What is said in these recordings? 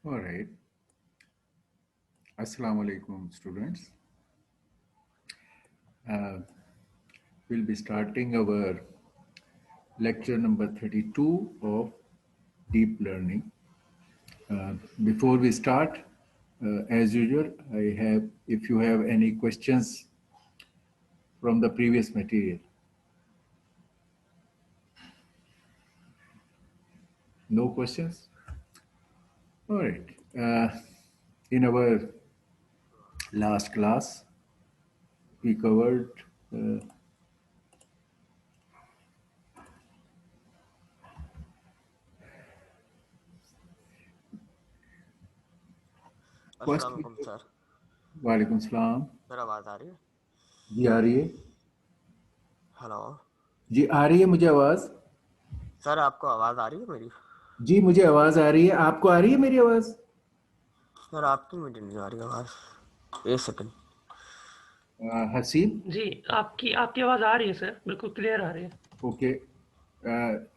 All right. Assalamu alaikum, students. Uh, we'll be starting our lecture number 32 of deep learning. Before we start, as usual, if you have any questions from the previous material. No questions? All right. In our last class, we covered first. अस्सलाम वालेकुम sir. वालेकुम सलाम। मेरा आवाज़ आ रही है? जी आ रही है। हेलो जी आ रही है मुझे आवाज़। सर, आपको आवाज़ आ रही है मेरी? जी मुझे आवाज़ आ रही है। आपको आ रही है मेरी आवाज़? सर, आपकी मुझे नहीं आ रही आवाज़। एक सेकंड। हसीब। जी, आपकी आपकी आवाज़ आ रही है सर, बिल्कुल क्लियर आ रही है। ओके।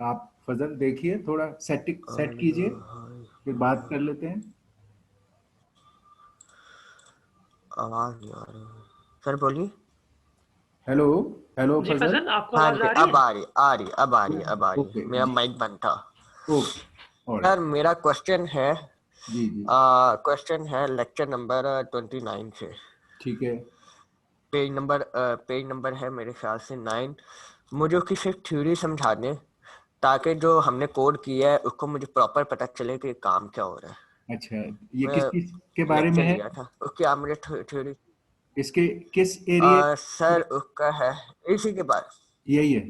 आप फजल देखिए, थोड़ा सेट कीजिए, फिर बात कर लेते हैं। आवाज़ नहीं आ रही सर, बोलिए। हेलो। हेलो जी फजल। फजल, आपको हाँ आवाज़ जी, आ रही अब है? आ रही आ रही अब आ रही अब आ रही ओके मेरा जी। माइक बंद था। ओके। ऑलराइट। सर, मेरा क्वेश्चन है जी जी। लेक्चर नंबर 29 से। ठीक है। पेज नंबर है मेरे ख्याल से 9। मुझे उसकी सिर्फ थ्योरी समझा दें, ताकि जो हमने कोड किया है उसको मुझे प्रॉपर पता चले कि काम क्या हो रहा है। अच्छा, ये किस मैं चीज़ के बारे में लेक्चर है? लिया था, उसकी आप मुझे थ्योरी। इसके किस एरिया? सर, उसका है इसी के बाद। यही है।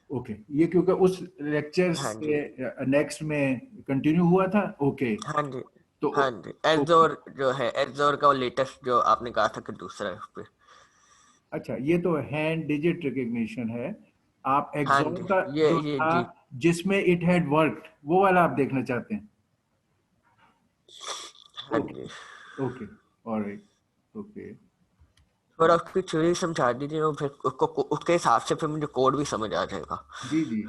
ओके, ये क्योंकि उस लेक्चर हाँ जी, से नेक्स्ट में कंटिन्यू हुआ था। ओके। हाँ जी, तो हाँ जी। ओके। एज़ोर जो है, एज़ोर का वो लेटेस्ट जो आपने कहा था कि दूसरा है उस पे। अच्छा, ये तो हैंड डिजिट रिकग्निशन है। आप हाँ एग्जॉर जी, का जो ये था, जी। जिसमें इट हैड वर्कड, वो वाला आप देखना चाहते हैं? हाँ ओके। जी, ओके। ऑलराइट। ओके। थोड़ा उसकी थ्योरी समझा दीजिए, और फिर उसको उसके हिसाब से फिर मुझे कोड भी समझ आ जाएगा। जी जी,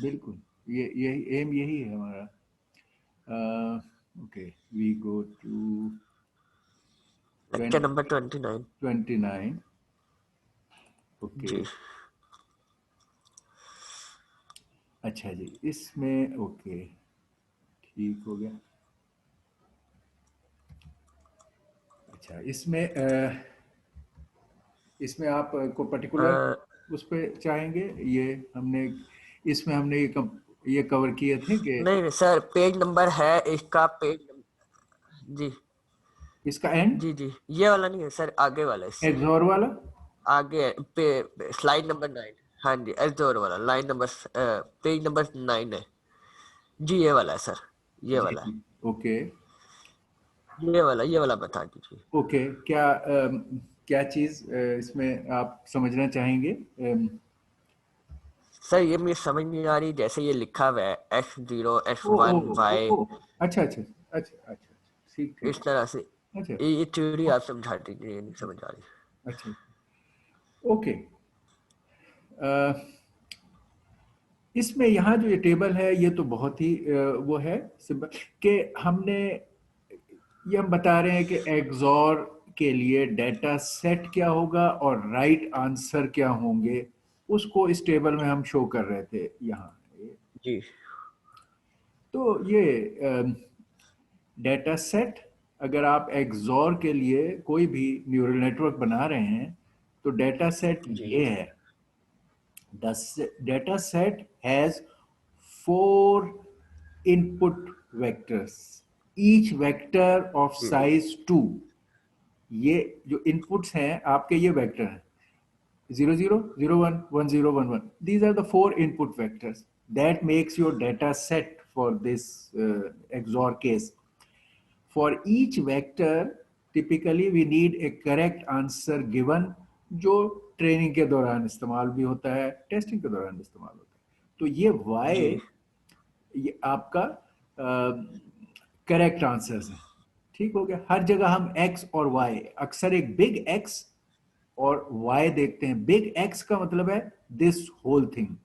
बिल्कुल। ये यही एम यही है हमारा। Okay, we go to lecture number 29। 29। Okay. जी अच्छा जी, इसमें ओके, ठीक हो गया। अच्छा, इसमें आप को पर्टिकुलर उस पे चाहेंगे? ये हमने इसमें हमने ये कवर किए थे कि नहीं नहीं सर, पेज नंबर है इसका, जी इसका एंड जी जी, ये वाला नहीं है सर, आगे वाला इससे एग्जॉर वाला। आगे है, स्लाइड नंबर 9। हाँ जी, एजोर वाला लाइन नंबर, पेज नंबर 9 है जी। ये वाला है सर, ये जी वाला है, जी। ओके। ये वाला बता दीजिए। ओके। क्या चीज़ इसमें आप समझना चाहेंगे? सर, ये मुझे समझ नहीं आ रही, जैसे ये लिखा हुआ है X0 ओ ओ X1 ओ Y, ओ। अच्छा अच्छा अच्छा अच्छा अच्छा। ठीक ठीक। इस तरह से। अच्छा। ये थ्योरी आप समझा दीजिए, ये नहीं समझ आ रही। अच्छा। ओके। इसमें यहाँ जो ये टेबल है, ये तो बहुत ही वो है सिंपल कि हमने ये हम बता रहे हैं कि एग्जॉर के लिए डेटा सेट क्या होगा और राइट आंसर क्या होंगे, उसको इस टेबल में हम शो कर रहे थे यहाँ। जी तो ये डेटा सेट, अगर आप एग्जॉर के लिए कोई भी न्यूरल नेटवर्क बना रहे हैं, तो डेटा सेट जी ये है। The data set has four input vectors, each vector of ji size 2. ये जो इनपुट्स हैं आपके, ये वेक्टर हैं 00 01 10 11. These are the four input vectors that makes your data set for this XOR case. For each vector, typically we need a correct answer given, जो training के दौरान इस्तेमाल भी होता है, टेस्टिंग के दौरान भी इस्तेमाल होता है। तो ये जी y, ये आपका करेक्ट आंसर्स है। ठीक हो गया। हर जगह हम x और y, अक्सर एक बिग x और y देखते हैं। बिग x का मतलब है दिस होल थिंग,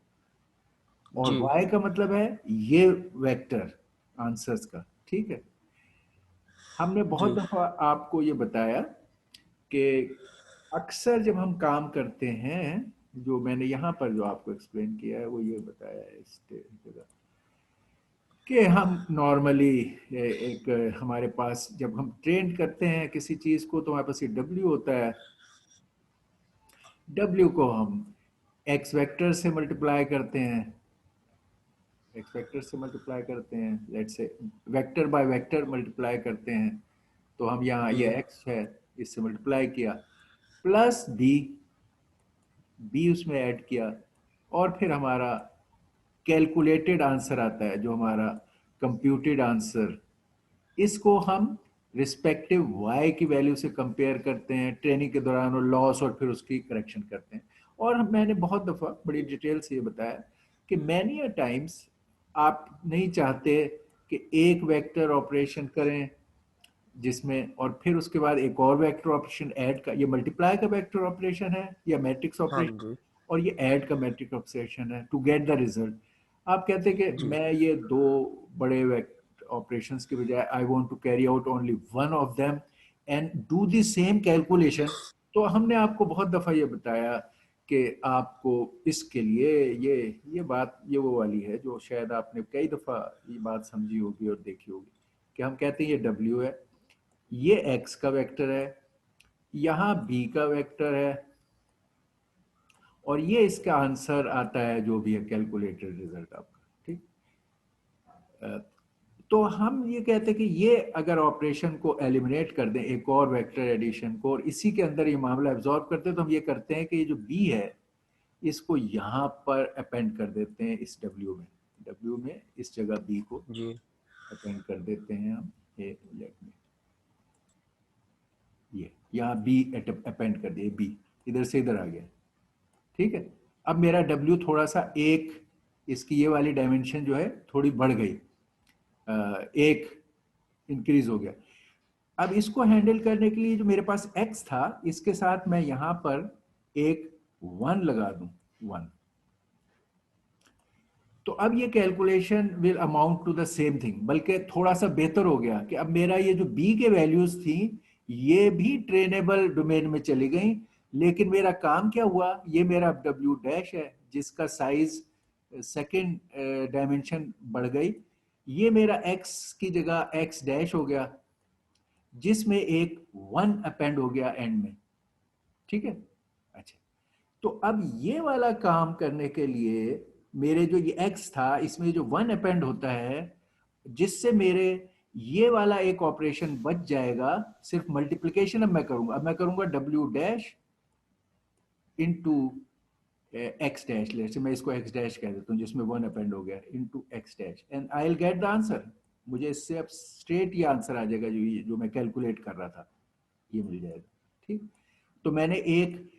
और जी y का मतलब है ये वेक्टर आंसर्स का। ठीक है। हमने बहुत जी दफा आपको ये बताया कि अक्सर जब हम काम करते हैं, जो मैंने यहाँ पर जो आपको एक्सप्लेन किया है वो ये बताया है इस जगह कि हम नॉर्मली एक हमारे पास जब हम ट्रेन करते हैं किसी चीज को तो हमारे पास ये डब्ल्यू होता है। डब्ल्यू को हम एक्स वेक्टर से मल्टीप्लाई करते हैं, एक्स वेक्टर से मल्टीप्लाई करते हैं, let's say vector by vector multiply करते हैं। तो हम यहाँ जी ये एक्स है इससे मल्टीप्लाई किया, प्लस बी, बी उसमें ऐड किया, और फिर हमारा कैलकुलेटेड आंसर आता है जो हमारा कंप्यूटेड आंसर। इसको हम रिस्पेक्टिव y की वैल्यू से कंपेयर करते हैं ट्रेनिंग के दौरान, और लॉस और फिर उसकी करेक्शन करते हैं। और मैंने बहुत दफ़ा बड़ी डिटेल से ये बताया कि मैनी अ टाइम्स आप नहीं चाहते कि एक वेक्टर ऑपरेशन करें जिसमें और फिर उसके बाद एक और वेक्टर ऑपरेशन ऐड का, ये मल्टीप्लाई का वेक्टर ऑपरेशन है या मैट्रिक्स हाँ ऑपरेशन, जी और ये ऐड का मैट्रिक्स ऑपरेशन है टू गेट द रिजल्ट। आप कहते हैं कि जी मैं ये दो बड़े ऑपरेशंस के बजाय I want to carry out only one of them and do the same calculation. तो हमने आपको बहुत दफा ये बताया कि आपको इसके लिए ये बात ये वो वाली है जो शायद आपने कई दफा ये बात समझी होगी और देखी होगी, कि हम कहते हैं ये W है, ये x का वेक्टर है, यहाँ b का वेक्टर है, और ये इसका आंसर आता है जो भी है कैलकुलेटेड रिजल्ट आपका। ठीक, अ, तो हम ये कहते हैं कि ये अगर ऑपरेशन को एलिमिनेट कर दें, एक और वेक्टर एडिशन को, और इसी के अंदर ये मामला एब्जॉर्ब करते हैं, तो हम ये करते हैं कि ये जो b है इसको यहाँ पर अपेंड कर देते हैं इस w में इस जगह b को जी अपेंड कर देते हैं हम। ये लेट में ये यहाँ बी अपेंड कर दिए, बी इधर से इधर आ गया। ठीक है, अब मेरा W थोड़ा सा एक, इसकी ये वाली डायमेंशन जो है थोड़ी बढ़ गई, एक इंक्रीज हो गया। अब इसको हैंडल करने के लिए जो मेरे पास X था इसके साथ मैं यहाँ पर एक 1 लगा दूं, 1। तो अब ये calculation will amount to the same thing, बल्कि थोड़ा सा बेहतर हो गया कि अब मेरा ये जो b के वैल्यूज थी ये भी ट्रेनेबल डोमेन में चली गई, लेकिन मेरा काम क्या हुआ, ये मेरा w डैश है जिसका साइज सेकेंड डायमेंशन बढ़ गई, ये मेरा x की जगह x डैश हो गया जिसमें एक 1 अपेंड हो गया एंड में। ठीक है, अच्छा, तो अब ये वाला काम करने के लिए मेरे जो ये x था इसमें जो 1 अपेंड होता है, जिससे मेरे ये वाला एक ऑपरेशन बच जाएगा, सिर्फ मल्टीप्लिकेशन अब मैं करूंगा w dash into X dash, let's say मैं इसको x डैश कह देता हूँ जिसमें 1 अपेंड हो गया, into X dash, and I will get the answer. मुझे इससे अब स्ट्रेट ये आंसर आ जाएगा जो मैं कैलकुलेट कर रहा था, ये मिल जाएगा। ठीक, तो मैंने एक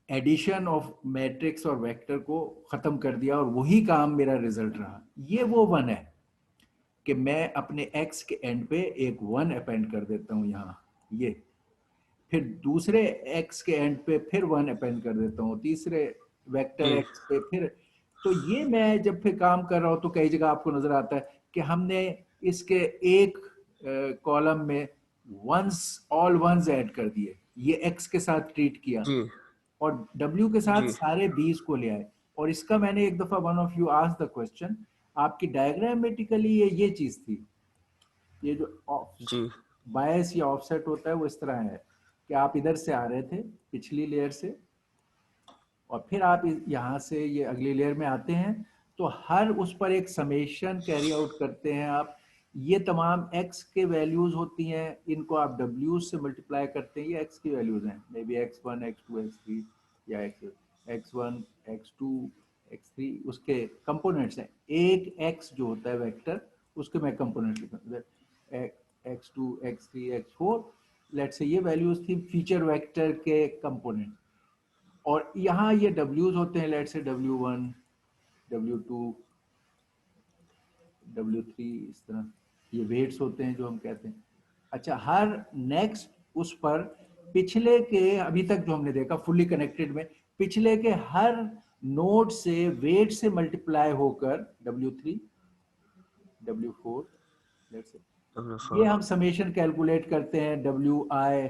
एडिशन ऑफ मैट्रिक्स और वेक्टर को खत्म कर दिया और वही काम मेरा रिजल्ट रहा। ये वो 1 है कि मैं अपने x के एंड पे एक 1 अपेंड कर देता हूँ यहाँ, ये फिर दूसरे x के एंड पे फिर 1 अपेंड कर देता हूँ, तीसरे वेक्टर जी x पे फिर। तो ये मैं जब फिर काम कर रहा हूँ तो कई जगह आपको नजर आता है कि हमने इसके एक कॉलम में वंस, ऑल वंस ऐड कर दिए, ये x के साथ ट्रीट किया, जी और W के साथ जी सारे B's को ले आए। और इसका मैंने एक दफा one of you asked the question, आपकी डायग्रामेटिकली ये चीज थी, ये जो जी बायस या ऑफसेट होता है वो इस तरह है कि आप इधर से आ रहे थे पिछली लेयर से, और फिर आप यहाँ से ये अगली लेयर में आते हैं, तो हर उस पर एक समेशन कैरी आउट करते हैं आप। ये तमाम x के वैल्यूज होती हैं, इनको आप w से मल्टीप्लाई करते हैं, ये x की वैल्यूज हैं, may be x1 x2 x3 या x1 x2 x3 उसके कंपोनेंट्स हैं। एक x जो होता है वेक्टर उसके मैं कंपोनेंट्स लिखता हूँ, x2 x3 x4, let's say ये वैल्यूज थी फीचर वेक्टर के कंपोनेंट, और यहाँ ये W's होते हैं, लेट से W1 W2 W3, इस तरह ये वेट्स होते हैं जो हम कहते हैं। अच्छा, हर नेक्स्ट उस पर पिछले के, अभी तक जो हमने देखा फुल्ली कनेक्टेड में, पिछले के हर नोड से वेट से मल्टीप्लाई होकर W3 W4 लेट्स से ये हम समेशन कैलकुलेट करते हैं W I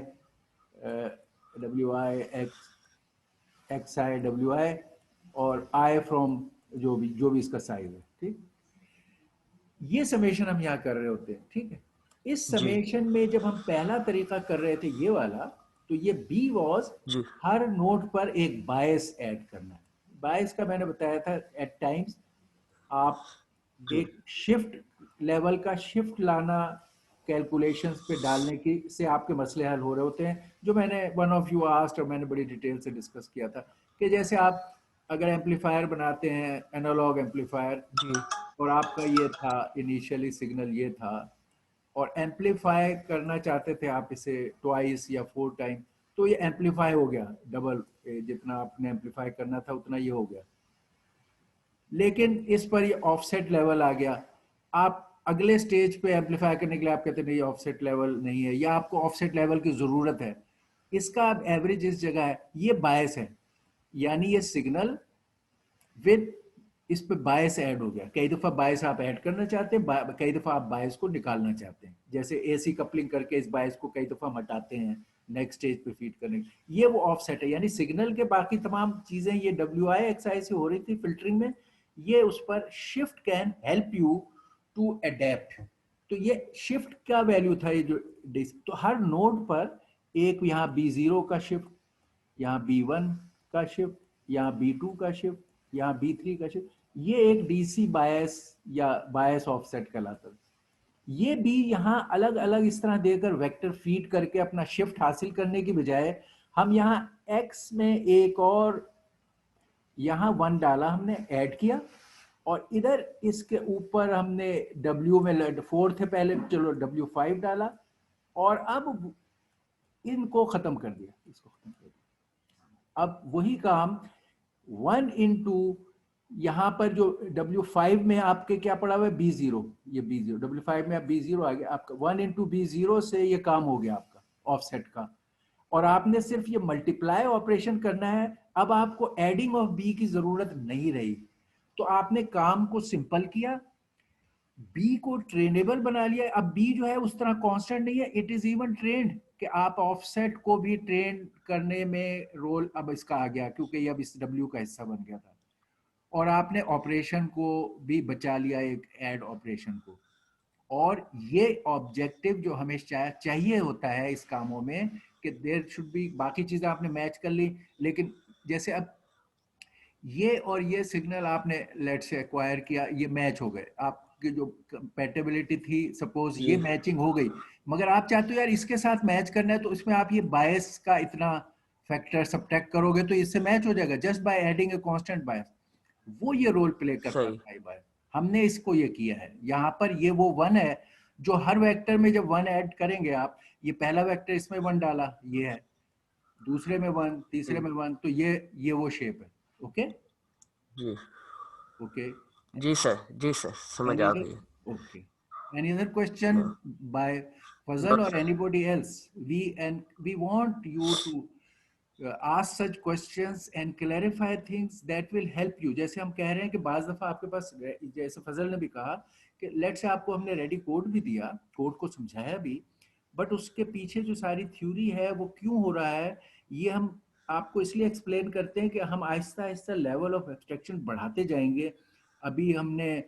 x I W I और आई फ्रॉम जो भी इसका साइज है, ठीक। ये समेशन हम यहाँ कर रहे होते हैं, ठीक है। इस जी समेशन में जब हम पहला तरीका कर रहे थे ये वाला, तो ये बी वॉज जी हर नोड पर एक बायस ऐड करना है। बायस का मैंने बताया था, एट टाइम्स आप जी एक शिफ्ट लेवल का शिफ्ट लाना कैलकुलेशंस पे डालने की से आपके मसले हल हो रहे होते हैं, जो मैंने वन ऑफ यू आस्क्ड और मैंने बड़ी डिटेल से डिस्कस किया था कि जैसे आप अगर एम्पलीफायर बनाते हैं, एनालॉग एम्पलीफायर, जी और आपका ये था इनिशियली सिग्नल ये था, और एम्पलीफाई करना चाहते थे आप इसे ट्वाइस या 4 टाइम, तो ये एम्पलीफाई हो गया डबल, जितना आपने एम्पलीफाई करना था उतना ये हो गया। लेकिन इस पर ये ऑफसेट लेवल आ गया। आप अगले स्टेज पे एम्पलीफाई करने के लिए आप कहते नहीं, ऑफसेट लेवल नहीं है, या आपको ऑफसेट लेवल की जरूरत है, इसका अब एवरेज इस जगह है, ये बायस है। यानी ये सिग्नल विद इस पे बायस ऐड हो गया। कई दफा बायस आप ऐड करना चाहते हैं, कई दफा आप बायस को निकालना चाहते हैं, जैसे एसी कपलिंग करके इस बायस को कई दफा हटाते हैं नेक्स्ट स्टेज पे फीड करने। ये वो ऑफसेट है, यानी सिग्नल के बाकी तमाम चीजें ये डब्ल्यू आई एक्स आई से हो रही थी फिल्टरिंग में, ये उस पर shift can help you to adapt. तो ये शिफ्ट का वैल्यू था, ये जो तो हर नोड पर एक यहाँ B0 का शिफ्ट, यहाँ B1 का शिफ्ट, यहाँ B2 का शिफ्ट, यहाँ B3 का शिफ्ट, ये एक डीसी बायस या बायस ऑफसेट कहलाता है। ये भी यहाँ अलग अलग इस तरह देकर वेक्टर फीड करके अपना शिफ्ट हासिल करने की बजाय हम यहाँ x में एक और यहाँ 1 डाला, हमने ऐड किया, और इधर इसके ऊपर हमने W में 4 थे पहले, चलो W5 डाला, और अब इनको खत्म कर दिया, इसको खत्म कर दिया। अब वही काम 1 into यहाँ पर जो W5 में आपके क्या पड़ा हुआ है, B0, ये B0, W5 में आप B0 आ गया, आपका 1 into B0 से ये काम हो गया आपका ऑफसेट का, और आपने सिर्फ ये मल्टीप्लाई ऑपरेशन करना है। अब आपको एडिंग ऑफ बी की जरूरत नहीं रही, तो आपने काम को सिंपल किया, बी को ट्रेनेबल बना लिया। अब बी जो है उस तरह कांस्टेंट नहीं है, इट इज इवन ट्रेंड, कि आप ऑफसेट को भी ट्रेन करने में रोल अब इसका आ गया, क्योंकि अब इस डब्ल्यू का हिस्सा बन गया था, और आपने ऑपरेशन को भी बचा लिया, एक ऐड ऑपरेशन को। और ये ऑब्जेक्टिव जो हमें चाहिए होता है इस कामों में, कि देयर शुड बी, बाकी चीजें आपने मैच कर ली, लेकिन जैसे अब ये और ये सिग्नल आपने लेट से एक्वायर किया, ये मैच हो गए, आपकी जो कंपैटिबिलिटी थी सपोज ये जी मैचिंग हो गई, मगर आप चाहते हो यार इसके साथ मैच करना है, तो इसमें आप ये बायस का इतना फैक्टर सब्ट्रैक्ट करोगे तो इससे मैच हो जाएगा just by adding a constant bias. वो ये रोल प्ले करता सही था बायस, हमने इसको ये किया है। यहाँ पर ये वो 1 है जो हर वेक्टर में जब 1 ऐड करेंगे आप, ये पहला वेक्टर इसमें 1 डाला, ये है, दूसरे में 1, तीसरे जी में 1, तो ये वो शेप है। ओके जी ओके। जी सर समझ Any आ other? गई। Okay. Any other हाँ, question by Fazal बस or anybody else? We want you to ask such questions and clarify things that will help you. जैसे हम कह रहे हैं कि बाज दफा आपके पास, जैसे फजल ने भी कहा कि लेट से आपको हमने रेडी कोड भी दिया, कोड को समझाया भी, बट उसके पीछे जो सारी थ्योरी है वो क्यों हो रहा है, ये हम आपको इसलिए एक्सप्लेन करते हैं कि हम Aahista Aahista level of abstraction बढ़ाते जाएंगे। अभी हमने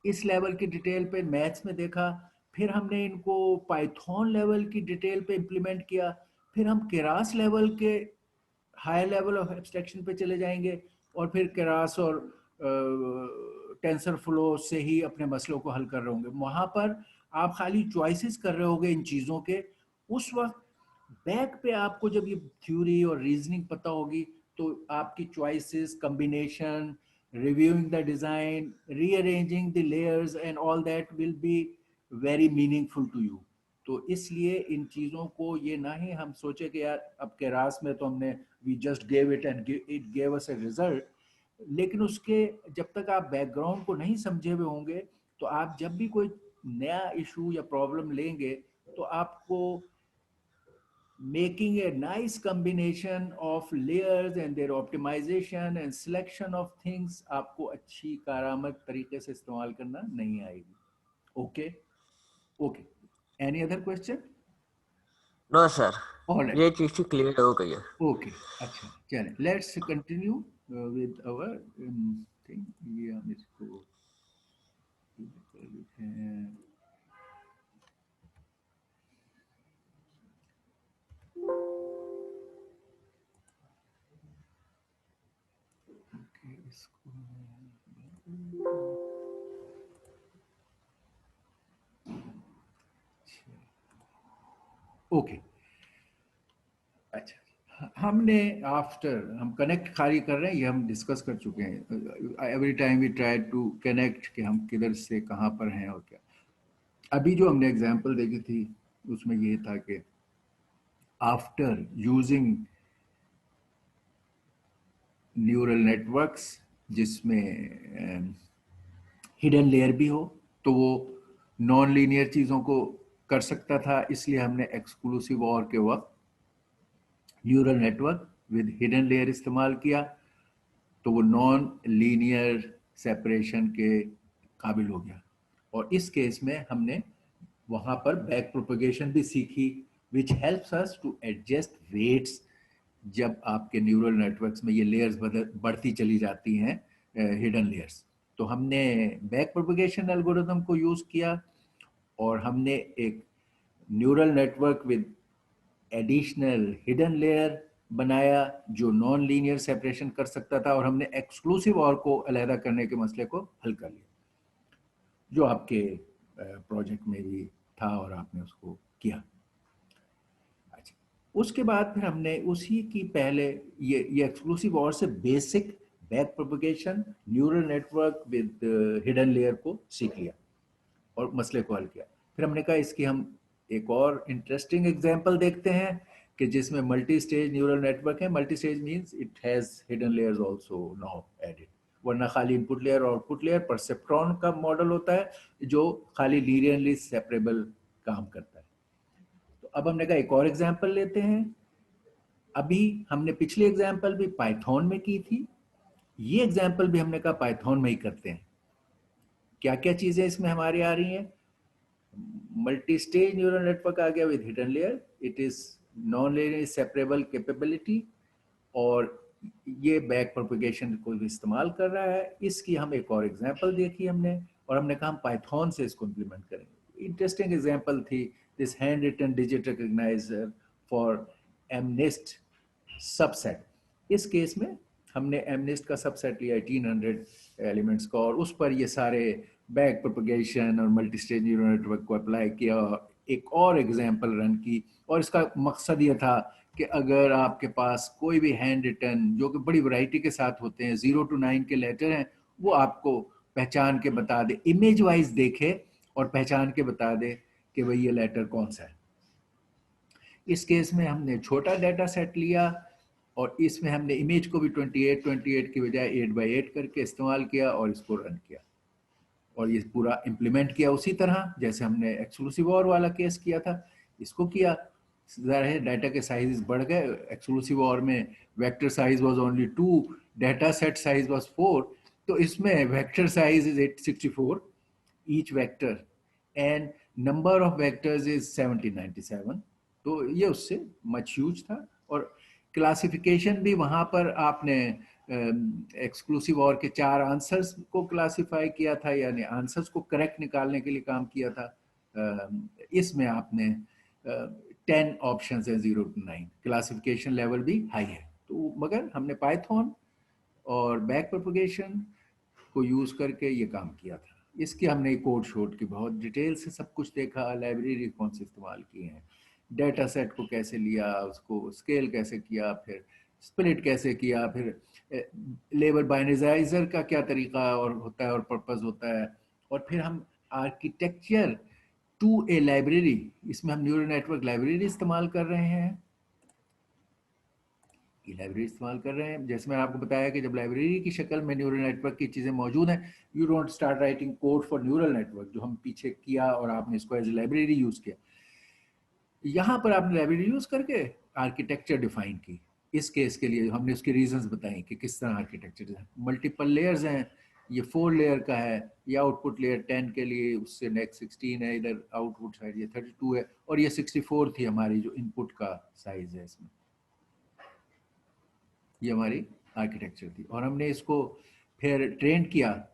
इस लेवल की डिटेल पे मैथ्स में देखा, फिर हमने इनको पाइथन लेवल की डिटेल पे इम्प्लीमेंट किया, फिर हम केरास लेवल के हाई लेवल ऑफ एब्स्ट्रैक्शन पे चले जाएंगे, और फिर केरास और टेंसर फ्लो से ही अपने मसलों को हल कर रहे होंगे। वहाँ पर आप खाली चॉइसेस कर रहे होगे इन चीज़ों के। उस वक्त बैक पे आपको जब ये थ्योरी और रीजनिंग पता होगी, तो आपकी choices, combination, reviewing the design, rearranging the layers and all that will be very meaningful to you. तो इसलिए इन चीज़ों को ये ना ही हम सोचे कि यार अब केरास में तो हमने we just gave it and it gave us a result, लेकिन उसके जब तक आप बैकग्राउंड को नहीं समझे हुए होंगे, तो आप जब भी कोई नया इशू या प्रॉब्लम लेंगे, तो आपको making a nice combination of layers and their optimization and selection of things आपको अच्छी कारामद तरीके से इस्तेमाल करना नहीं आएगी। Okay okay Any other question? No sir, All right. ये चीज़ क्लियर हो गई है। Okay. अच्छा, चलें. Let's continue with our thing. ये हम इसको कर लेते हैं. Okay, इसको ओके. अच्छा, हमने आफ्टर हम कनेक्ट खाली कर रहे हैं, ये हम डिस्कस कर चुके हैं. Every time we try to connect कि हम किधर से कहाँ पर हैं और क्या. अभी जो हमने एग्जांपल देखी थी उसमें ये था कि आफ्टर यूजिंग न्यूरल नेटवर्क्स जिसमें हिडन लेयर भी हो, तो वो नॉन लीनियर चीज़ों को कर सकता था, इसलिए हमने एक्सक्लूसिव और के वक्त neural network with hidden layer इस्तेमाल किया, तो वो नॉन लीनियर सेपरेशन के काबिल हो गया. और इस केस में हमने वहाँ पर बैक प्रोपगेशन भी सीखी, which helps us to adjust weights जब आपके न्यूरल नेटवर्क्स में ये लेयर्स बढ़ती चली जाती हैं, हिडन लेयर्स. तो हमने बैक प्रोपगेशन एल्गोरिथम को यूज़ किया और हमने एक neural network with additional hidden layer बनाया जो नॉन लीनियर सेपरेशन कर सकता था, और हमने एक्सक्लूसिव और को अलहदा करने के मसले को हल कर लिया, जो आपके प्रोजेक्ट में भी था और आपने उसको किया. अच्छा, उसके बाद फिर हमने उसी की पहले ये एक्सक्लूसिव और से basic back propagation neural network with hidden layer को सीख लिया और मसले को हल किया. फिर हमने कहा इसकी हम एक और इंटरेस्टिंग एग्जांपल देखते हैं कि जिसमें मल्टी स्टेज न्यूरल नेटवर्क है. Multi stage means it has hidden layers also now added, वरना खाली इनपुट लेयर और आउटपुट लेयर परसेप्ट्रॉन का मॉडल होता है जो खाली लीनियरली सेपरेबल काम करता है. तो अब हमने कहा एक और एग्जांपल लेते हैं. अभी हमने पिछली एग्जांपल भी पाइथन में की थी, ये एग्जांपल भी हमने कहा पाइथन में ही करते हैं. क्या क्या चीजें इसमें हमारी आ रही हैं? मल्टी स्टेज न्यूरल नेटवर्क आ गया with hidden layer, it is non linear separable capability, और ये बैक प्रोपगेशन को भी इस्तेमाल कर रहा है. इसकी हम एक और एग्जांपल देखी हमने, और हमने कहा हम पाइथन से इसको इम्प्लीमेंट करेंगे. इंटरेस्टिंग एग्जांपल थी this hand written digit recognizer for MNIST subset. इस केस में हमने एमनेस्ट का सबसेट लिया 1800 एलिमेंट्स का, और उस पर ये सारे बैक प्रोपगेशन और मल्टी स्टेज न्यूरल नेटवर्क को अप्लाई किया, एक और एग्जांपल रन की. और इसका मकसद ये था कि अगर आपके पास कोई भी हैंड रिटन जो कि बड़ी वैरायटी के साथ होते हैं, 0 to 9 के लेटर हैं, वो आपको पहचान के बता दे, इमेज वाइज देखे और पहचान के बता दे कि भाई ये लेटर कौन सा है. इस केस में हमने छोटा डाटा सेट लिया और इसमें हमने इमेज को भी 28 की बजाय 8x8 करके इस्तेमाल किया और इसको रन किया, और ये पूरा इम्प्लीमेंट किया उसी तरह जैसे हमने एक्सक्लूसिव और वाला केस किया था. इसको किया, ज़ाहिर है डाटा के साइज बढ़ गए. एक्सक्लूसिव और में vector size was only 2, data set size was 4, तो इसमें vector size is 864 each vector and number of vectors is 1797. तो ये उससे मच ह्यूज था. और क्लासिफिकेशन भी वहाँ पर आपने एक्सक्लूसिव और के 4 आंसर्स को क्लासिफाई किया था, यानी आंसर्स को करेक्ट निकालने के लिए काम किया था. इसमें आपने 10 ऑप्शन है 0 to 9, क्लासिफिकेशन लेवल भी हाई है. तो मगर हमने पाइथन और बैक प्रोपगेशन को यूज़ करके ये काम किया था. इसके हमने कोड शोड की बहुत डिटेल से सब कुछ देखा, लाइब्रेरी कौन से इस्तेमाल किए हैं, डेटा सेट को कैसे लिया, उसको स्केल कैसे किया, फिर स्प्लिट कैसे किया, फिर लेबल बाइनराइजर का क्या तरीका और होता है और पर्पस होता है. और फिर हम आर्किटेक्चर टू ए लाइब्रेरी, इसमें हम न्यूरल नेटवर्क लाइब्रेरी इस्तेमाल कर रहे हैं. ये लाइब्रेरी इस्तेमाल कर रहे हैं, जैसे मैंने आपको बताया कि जब लाइब्रेरी की शक्ल में न्यूरल नेटवर्क की चीज़ें मौजूद हैं, you don't start writing code for neural network, जो हम पीछे किया और आपने इसको एज ए लाइब्रेरी यूज़ किया. यहाँ पर आपने लाइब्रेरी यूज़ करके आर्किटेक्चर डिफाइन की. इस केस के लिए हमने उसके रीजंस बताए कि किस तरह आर्किटेक्चर. मल्टीपल लेयर्स हैं, ये 4 लेयर का है, ये आउटपुट लेयर 10 के लिए, उससे नेक्स्ट 16 है, इधर आउटपुट साइड ये 32 है, और ये 64 थी हमारी जो इनपुट का साइज है इसमें। ये हमारी आर्किटेक्चर थी, और हमने इसको फिर ट्रेन किया,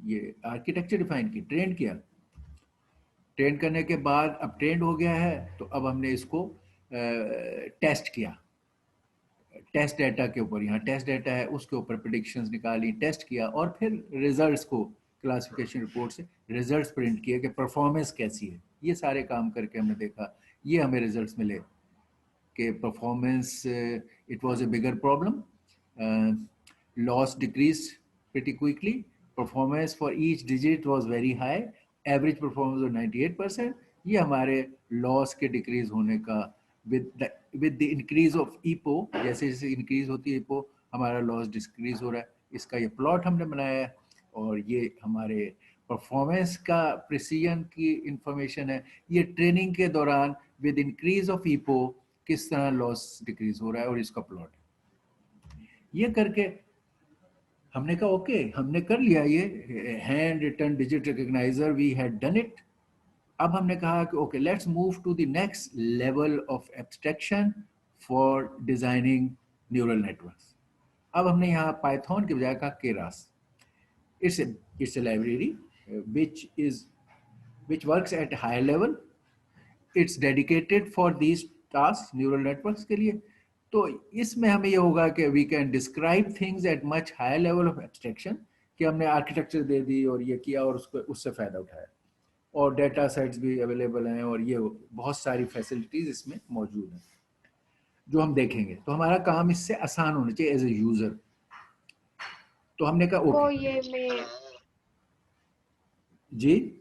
ये आर्किटेक्चर डिफाइन की, ट्रेन किया। ट्रेन करने के बाद अब ट्रेंड हो गया है, तो अब हमने इसको टेस्ट किया, टेस्ट डाटा के ऊपर, यहाँ टेस्ट डाटा है उसके ऊपर प्रिडिक्शंस निकाली, टेस्ट किया, और फिर रिजल्ट्स को क्लासिफिकेशन रिपोर्ट से रिजल्ट्स प्रिंट किए कि परफॉर्मेंस कैसी है। ये सारे काम करके हमने देखा, ये हमें रिजल्ट्स मिले कि performance it was a bigger problem, loss decrease pretty quickly, performance for each digit was very high, average performance was 98%। ये हमारे लॉस के डिक्रीज होने का with the increase of EPO, जैसे जैसे इंक्रीज होती है EPO हमारा लॉस डिक्रीज हो रहा है। इसका ये प्लॉट हमने बनाया है, और ये हमारे परफॉर्मेंस का प्रिसीजन की इंफॉर्मेशन है। ये ट्रेनिंग के दौरान विद इंक्रीज ऑफ EPO किस तरह लॉस डिक्रीज हो रहा है, और इसका प्लॉट है। ये करके हमने कहा ओके, हमने कर लिया ये hand written digit recogniser, we had done it. अब हमने कहा कि okay let's move to the next level of abstraction for designing neural networks. अब हमने यहाँ पाइथन के बजाय कहा Keras. It's a library which works at higher level, it's dedicated for these tasks, neural networks के लिए। तो इसमें हमें ये होगा कि we can describe things at much higher level of abstraction, कि हमने आर्किटेक्चर दे दी और ये किया और उसको उससे फ़ायदा उठाया, और डेटा सेट्स भी अवेलेबल हैं, और ये बहुत सारी फैसिलिटीज़ इसमें मौजूद हैं जो हम देखेंगे। तो हमारा काम इससे आसान होना चाहिए एज ए यूज़र। तो हमने कहा वो ओके ये मैं जी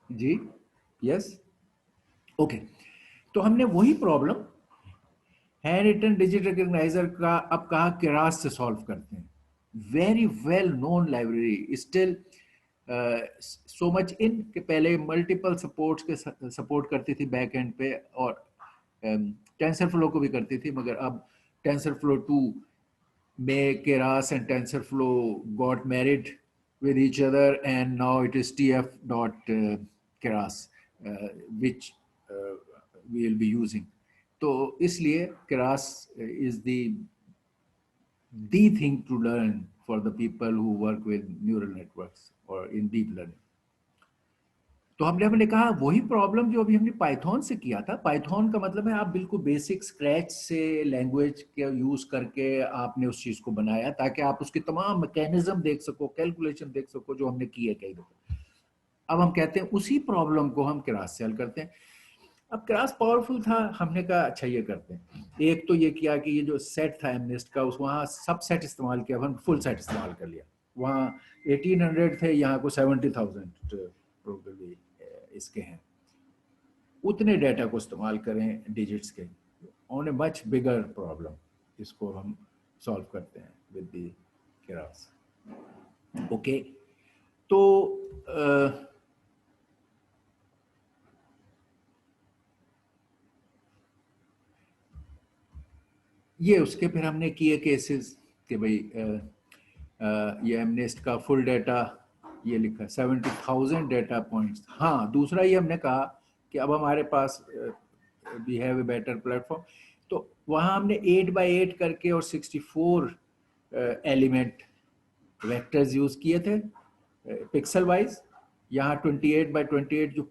जी यस ओके। तो हमने वही प्रॉब्लम हैंड रिटन डिजिट रिकग्नाइजर का अब कहा केरास से सॉल्व करते हैं। Very well known library, still so much in के पहले मल्टीपल सपोर्ट्स के सपोर्ट करती थी बैक एंड पे, और टेंसरफ्लो को भी करती थी, मगर अब टेंसरफ्लो 2 में Keras and TensorFlow got married with each other, and now it is tf.keras which we will be using। तो इसलिए Keras is the thing to learn for the people who work with neural networks or in deep learning। तो हमने कहा वही problem जो अभी हमने Python से किया था। पाइथन का मतलब है आप बिल्कुल बेसिक स्क्रैच से लैंग्वेज के यूज करके आपने उस चीज को बनाया, ताकि आप उसकी तमाम मैकेनिज्म देख सको, कैलकुलेशन देख सको, जो हमने की है कई दफे। अब हम कहते हैं उसी प्रॉब्लम को हम केरास से हल करते हैं। अब केरास पावरफुल था, हमने कहा अच्छा ये करते हैं। एक तो ये किया कि ये जो सेट था एमनेस्ट का, उस वहाँ सब सेट इस्तेमाल किया, हम फुल सेट इस्तेमाल कर लिया। वहाँ 1800 थे, यहाँ को 70,000 प्रोबेबली इसके हैं। उतने डाटा को इस्तेमाल करें डिजिट्स के, on a much bigger problem, इसको हम सॉल्व करते हैं विद द केरास। ओके, तो ये उसके फिर हमने किए केसेस कि भाई ये एमनेस्ट का फुल डाटा ये लिखा 70,000 डाटा पॉइंट्स। हाँ, दूसरा ये हमने कहा कि अब हमारे पास we have a better platform, तो वहाँ हमने 8x8 करके और 64 एलिमेंट वेक्टर्स यूज किए थे पिक्सल वाइज। यहाँ 28x28 जो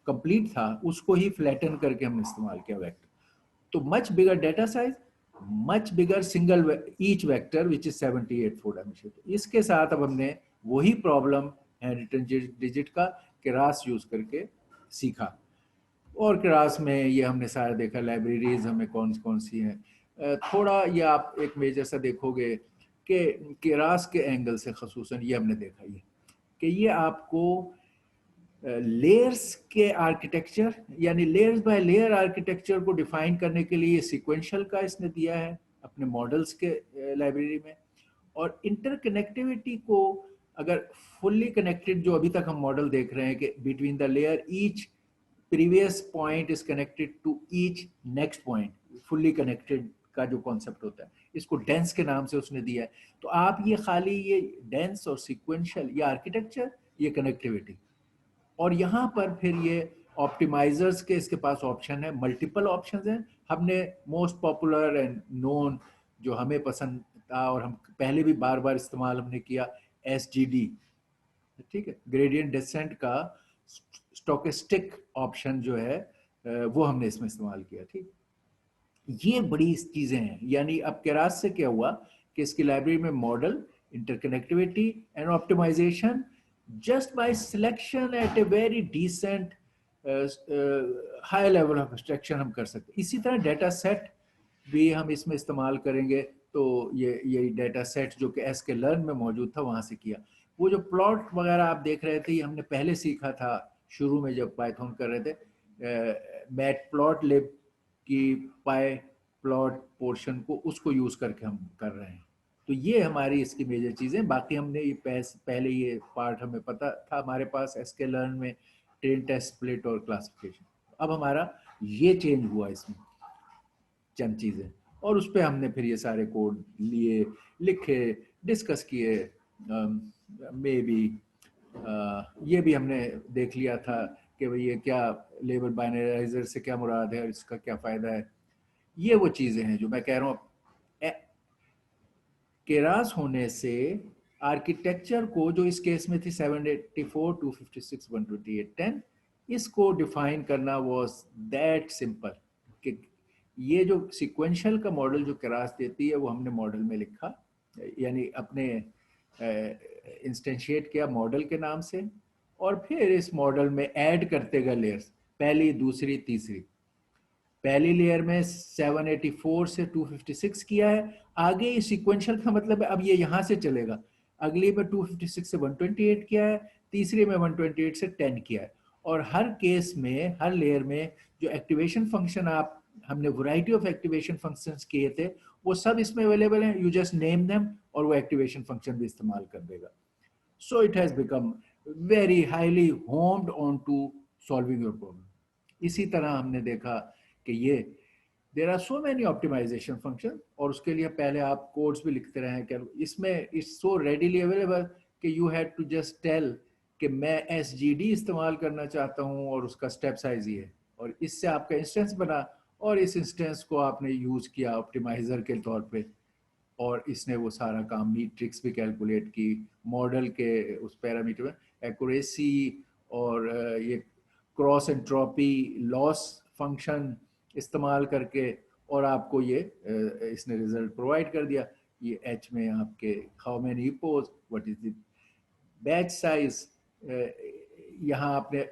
कंप्लीट था उसको ही फ्लैटन करके हमने इस्तेमाल किया वेक्टर। तो much bigger data size, much bigger single each vector which is 78 4 dimension. इसके साथ अब हमने वही प्रॉब्लम हैंड रिटन डिजिट का केरास यूज करके सीखा, और केरास में ये हमने सारा देखा लाइब्रेरीज हमें कौन कौन सी हैं। थोड़ा ये आप एक मेजर सा देखोगे कि केरास के एंगल से खसूसन ये हमने देखा ये कि ये आपको लेयर्स के आर्किटेक्चर, यानी लेयर्स बाय लेयर आर्किटेक्चर को डिफाइन करने के लिए सीक्वेंशियल का इसने दिया है अपने मॉडल्स के लाइब्रेरी में। और इंटरकनेक्टिविटी को अगर फुल्ली कनेक्टेड, जो अभी तक हम मॉडल देख रहे हैं कि between the layer each previous point is connected to each next point, fully connected का जो कॉन्सेप्ट होता है, इसको डेंस के नाम से उसने दिया है। तो आप ये खाली ये डेंस और सीक्वेंशियल, ये आर्किटेक्चर, ये कनेक्टिविटी, और यहाँ पर फिर ये ऑप्टिमाइजर्स के इसके पास ऑप्शन है, मल्टीपल ऑप्शंस हैं। हमने मोस्ट पॉपुलर एंड नोन जो हमें पसंद था और हम पहले भी बार बार इस्तेमाल हमने किया, SGD, ठीक है, ग्रेडियंट डिसेंट का स्टोकेस्टिक ऑप्शन जो है वो हमने इसमें इस्तेमाल किया। ठीक, ये बड़ी चीजें हैं। यानी अब केरास से क्या हुआ कि इसकी लाइब्रेरी में model, interconnectivity and optimisation just by selection at a very decent high level of abstraction हम कर सकते हैं। इसी तरह डेटा सेट भी हम इसमें इस्तेमाल करेंगे। तो ये डेटा सेट जो कि sklearn में मौजूद था वहाँ से किया। वो जो प्लॉट वगैरह आप देख रहे थे, ये हमने पहले सीखा था शुरू में जब पाइथन कर रहे थे। मैटप्लॉटलिब की पाई प्लॉट पोर्शन को उसको यूज़ करके हम कर रहे हैं। तो ये हमारी इसकी मेजर चीज़ें। बाकी हमने ये पहले ये पार्ट हमें पता था हमारे पास sklearn में ट्रेन, टेस्ट, स्प्लिट और क्लासिफिकेशन। अब हमारा ये चेंज हुआ इसमें चंद चीज़ें, और उस पर हमने फिर ये सारे कोड लिए, लिखे, डिस्कस किए। मे बी ये भी हमने देख लिया था कि भाई ये क्या लेबल बाइनराइजर से क्या मुराद है और इसका क्या फ़ायदा है। ये वो चीज़ें हैं जो मैं कह रहा हूँ। केरास होने से आर्किटेक्चर को, जो इस केस में थी 784, 256, 128, 10, इसको डिफाइन करना वाज दैट सिंपल कि ये जो सीक्वेंशियल का मॉडल जो केरास देती है वो हमने मॉडल में लिखा, यानी अपने इंस्टेंशिएट किया मॉडल के नाम से, और फिर इस मॉडल में ऐड करते गए लेयर्स, पहली, दूसरी, तीसरी। पहली लेयर में 784 से 256 किया है। आगे सीक्वेंशियल का मतलब है अब ये यहाँ से चलेगा। अगली में 256 से 128 किया है, तीसरी में 128 से 10 किया है। और हर केस में, हर लेयर में जो एक्टिवेशन फंक्शन आप, हमने वैरायटी ऑफ एक्टिवेशन फंक्शंस किए थे, वो सब इसमें अवेलेबल हैं। यू जस्ट नेम देम और वो एक्टिवेशन फंक्शन भी इस्तेमाल कर देगा। So it has become very highly honed on to solving your problem. इसी तरह हमने देखा कि ये there are so many optimisation function, और उसके लिए पहले आप कोड्स भी लिखते रहे हैं। इसमें इट्स सो रेडीली अवेलेबल कि you had to just tell कि मैं SGD इस्तेमाल करना चाहता हूँ और उसका स्टेप साइज ये है, और इससे आपका इंस्टेंस बना, और इस इंस्टेंस को आपने यूज़ किया ऑप्टिमाइज़र के तौर पे, और इसने वो सारा काम मैट्रिक्स भी कैलकुलेट की, मॉडल के उस पैरामीटर में एक्यूरेसी और ये क्रॉस एंट्रोपी लॉस फंक्शन इस्तेमाल करके, और आपको ये इसने रिजल्ट प्रोवाइड कर दिया। ये H में आपके how many pose, what is the batch size, यहाँ आपने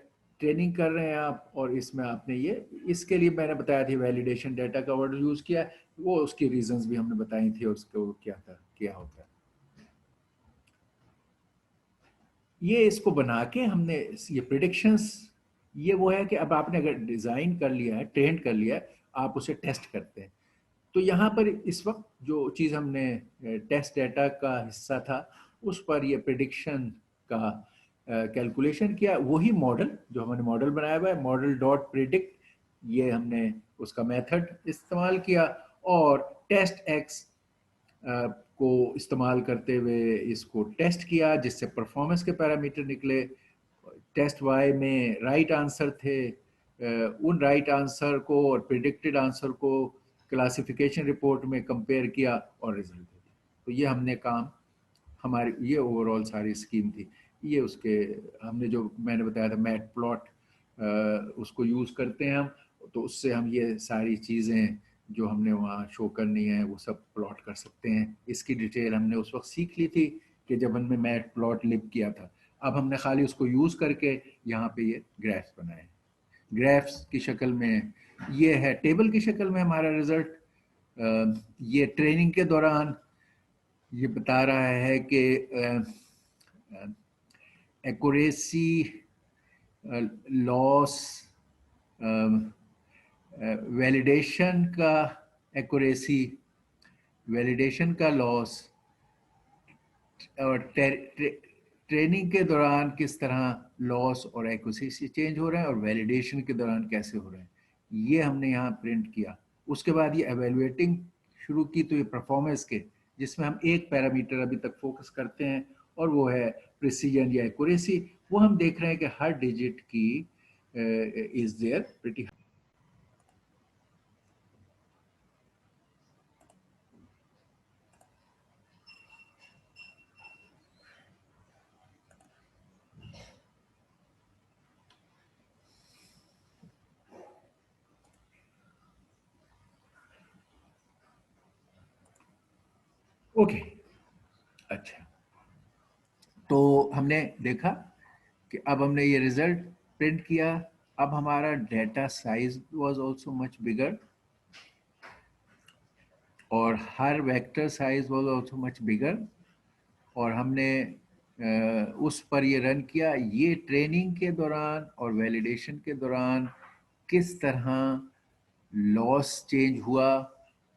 ट्रेनिंग कर रहे हैं आप, और इसमें आपने ये, इसके लिए मैंने बताया थी वैलिडेशन डाटा का वर्ड यूज़ किया, वो उसकी रीजंस भी हमने बताई थी और उसको क्या था, क्या होता है। ये इसको बना के हमने ये प्रिडिक्शंस, ये वो है कि अब आपने अगर डिज़ाइन कर लिया है, ट्रेन कर लिया है, आप उसे टेस्ट करते हैं। तो यहाँ पर इस वक्त जो चीज़ हमने टेस्ट डाटा का हिस्सा था, उस पर ये प्रिडिक्शन का कैलकुलेशन किया। वही मॉडल जो हमने मॉडल बनाया हुआ है, मॉडल डॉट प्रिडिक्ट, ये हमने उसका मेथड इस्तेमाल किया, और टेस्ट एक्स को इस्तेमाल करते हुए इसको टेस्ट किया, जिससे परफॉर्मेंस के पैरामीटर निकले। टेस्ट वाई में राइट आंसर थे, उन राइट आंसर को और प्रिडिक्टेड आंसर को क्लासिफिकेशन रिपोर्ट में कंपेयर किया और रिजल्ट दे दिया। तो ये हमने काम, हमारी ये ओवरऑल सारी स्कीम थी। ये उसके हमने जो मैंने बताया था मैट प्लॉट, उसको यूज़ करते हैं हम, तो उससे हम ये सारी चीज़ें जो हमने वहाँ शो करनी है वो सब प्लॉट कर सकते हैं। इसकी डिटेल हमने उस वक्त सीख ली थी कि जब हमने मैट प्लॉट लिप किया था। अब हमने खाली उसको यूज़ करके यहाँ पे ये ग्राफ्स बनाए। ग्राफ्स की शक्ल में ये है, टेबल की शक्ल में हमारा रिजल्ट। ये ट्रेनिंग के दौरान ये बता रहा है कि एक्यूरेसी लॉस, वैलिडेशन का एक्यूरेसी, वैलिडेशन का लॉस, और ट्रेनिंग के दौरान किस तरह लॉस और एक्यूरेसी चेंज हो रहे हैं, और वैलिडेशन के दौरान कैसे हो रहे हैं, ये हमने यहाँ प्रिंट किया। उसके बाद ये एवेलुएटिंग शुरू की तो ये परफॉर्मेंस के, जिसमें हम एक पैरामीटर अभी तक फोकस करते हैं और वो है प्रिसीजन या एक्यूरेसी। वो हम देख रहे हैं कि हर डिजिट की इज देयर प्रिटी। ओके, अच्छा, तो हमने देखा कि अब हमने ये रिजल्ट प्रिंट किया। अब हमारा data size was also much bigger और हर vector size was also much bigger, और हमने उस पर ये रन किया। ये ट्रेनिंग के दौरान और वैलिडेशन के दौरान किस तरह लॉस चेंज हुआ